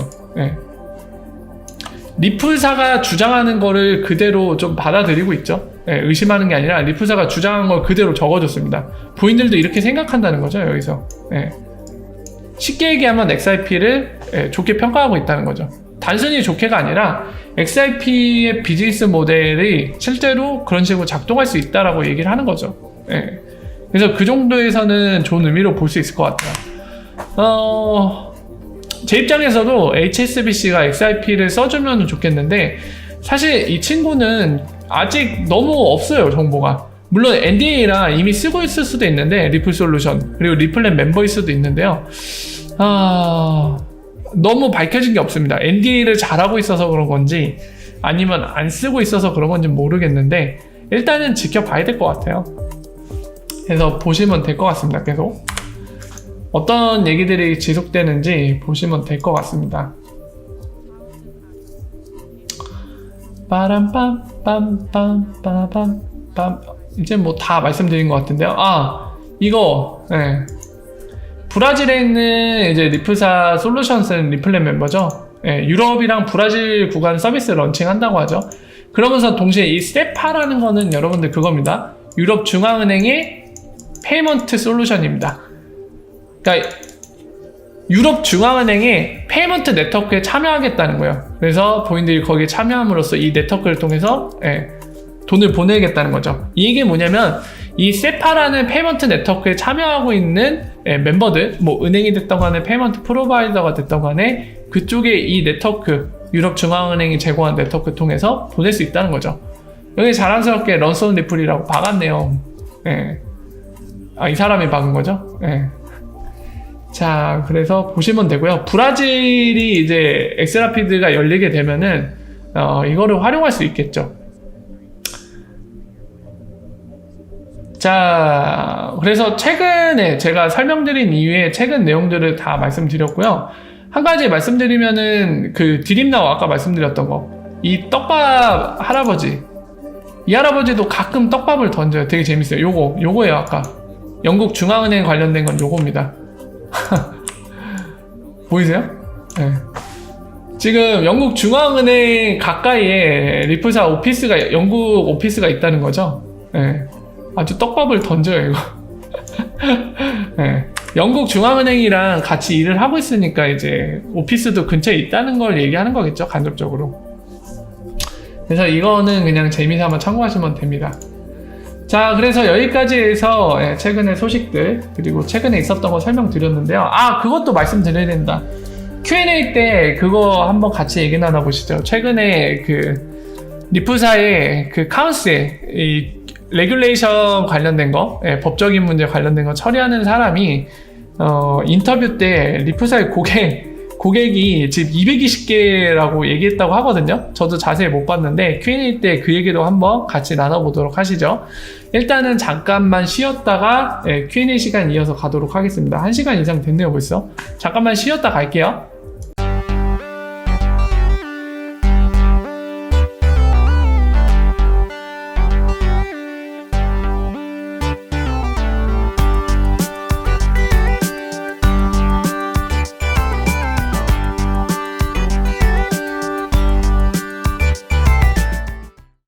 리플사가 주장하는 거를 그대로 좀 받아들이고 있죠. 의심하는 게 아니라 리플사가 주장한 걸 그대로 적어줬습니다. 본인들도 이렇게 생각한다는 거죠, 여기서. 쉽게 얘기하면 XRP를 좋게 평가하고 있다는 거죠. 단순히 좋게가 아니라 XRP의 비즈니스 모델이 실제로 그런 식으로 작동할 수 있다라고 얘기를 하는 거죠. 그래서 그 정도에서는 좋은 의미로 볼 수 있을 것 같아요. 제 입장에서도 HSBC가 XRP를 써주면 좋겠는데 사실 이 친구는 아직 너무 없어요, 정보가. 물론 NDA라 이미 쓰고 있을 수도 있는데 리플 솔루션 그리고 리플랜 멤버일 수도 있는데요. 너무 밝혀진 게 없습니다. NDA를 잘하고 있어서 그런 건지 아니면 안 쓰고 있어서 그런 건지 모르겠는데 일단은 지켜봐야 될 것 같아요. 그래서 보시면 될 것 같습니다. 계속 어떤 얘기들이 지속되는지 보시면 될 것 같습니다. 빠람빰빰빰빰빰 이제 뭐 다 말씀드린 것 같은데요. 이거 브라질에 있는 이제 리플사 솔루션스는 리플랜 멤버죠. 유럽이랑 브라질 구간 서비스 런칭한다고 하죠. 그러면서 동시에 이 세파라는 거는 여러분들 그겁니다. 유럽 중앙은행의 페이먼트 솔루션입니다. 그러니까 유럽 중앙은행의 페이먼트 네트워크에 참여하겠다는 거예요. 그래서 본인들이 거기에 참여함으로써 이 네트워크를 통해서 돈을 보내겠다는 거죠. 이 얘기는 뭐냐면 이 세파라는 페이먼트 네트워크에 참여하고 있는 멤버들, 뭐 은행이 됐던 간에 페이먼트 프로바이더가 됐던 간에 그쪽에 이 네트워크, 유럽 중앙은행이 제공한 네트워크 통해서 보낼 수 있다는 거죠. 여기 자랑스럽게 런선 리플이라고 박았네요. 이 사람이 박은 거죠. 자, 그래서 보시면 되고요. 브라질이 이제 엑스라피드가 열리게 되면은 이거를 활용할 수 있겠죠. 자, 그래서 최근에 제가 설명드린 이후에 최근 내용들을 다 말씀드렸고요. 한 가지 말씀드리면은 그 드림나우 아까 말씀드렸던 거. 이 떡밥 할아버지. 이 할아버지도 가끔 떡밥을 던져요. 되게 재밌어요. 요거예요, 아까. 영국 중앙은행 관련된 건 요겁니다. 보이세요? 네. 지금 영국 중앙은행 가까이에 리프사 오피스가, 영국 오피스가 있다는 거죠. 네. 아주 떡밥을 던져요, 이거. 네. 영국 중앙은행이랑 같이 일을 하고 있으니까 이제 오피스도 근처에 있다는 걸 얘기하는 거겠죠, 간접적으로. 그래서 이거는 그냥 재미삼아 참고하시면 됩니다. 자, 그래서 여기까지 해서 최근의 소식들 그리고 최근에 있었던 거 설명드렸는데요. 아, 그것도 말씀드려야 된다. Q&A 때 그거 한번 같이 얘기 나눠보시죠. 최근에 그 리프사의 그 카운슬, 이 레귤레이션 관련된 거, 법적인 문제 관련된 거 처리하는 사람이 인터뷰 때 리프사의 고객이 지금 220개라고 얘기했다고 하거든요. 저도 자세히 못 봤는데 Q&A 때 그 얘기도 한번 같이 나눠보도록 하시죠. 일단은 잠깐만 쉬었다가 Q&A 시간 이어서 가도록 하겠습니다. 1시간 이상 됐네요 벌써. 잠깐만 쉬었다 갈게요.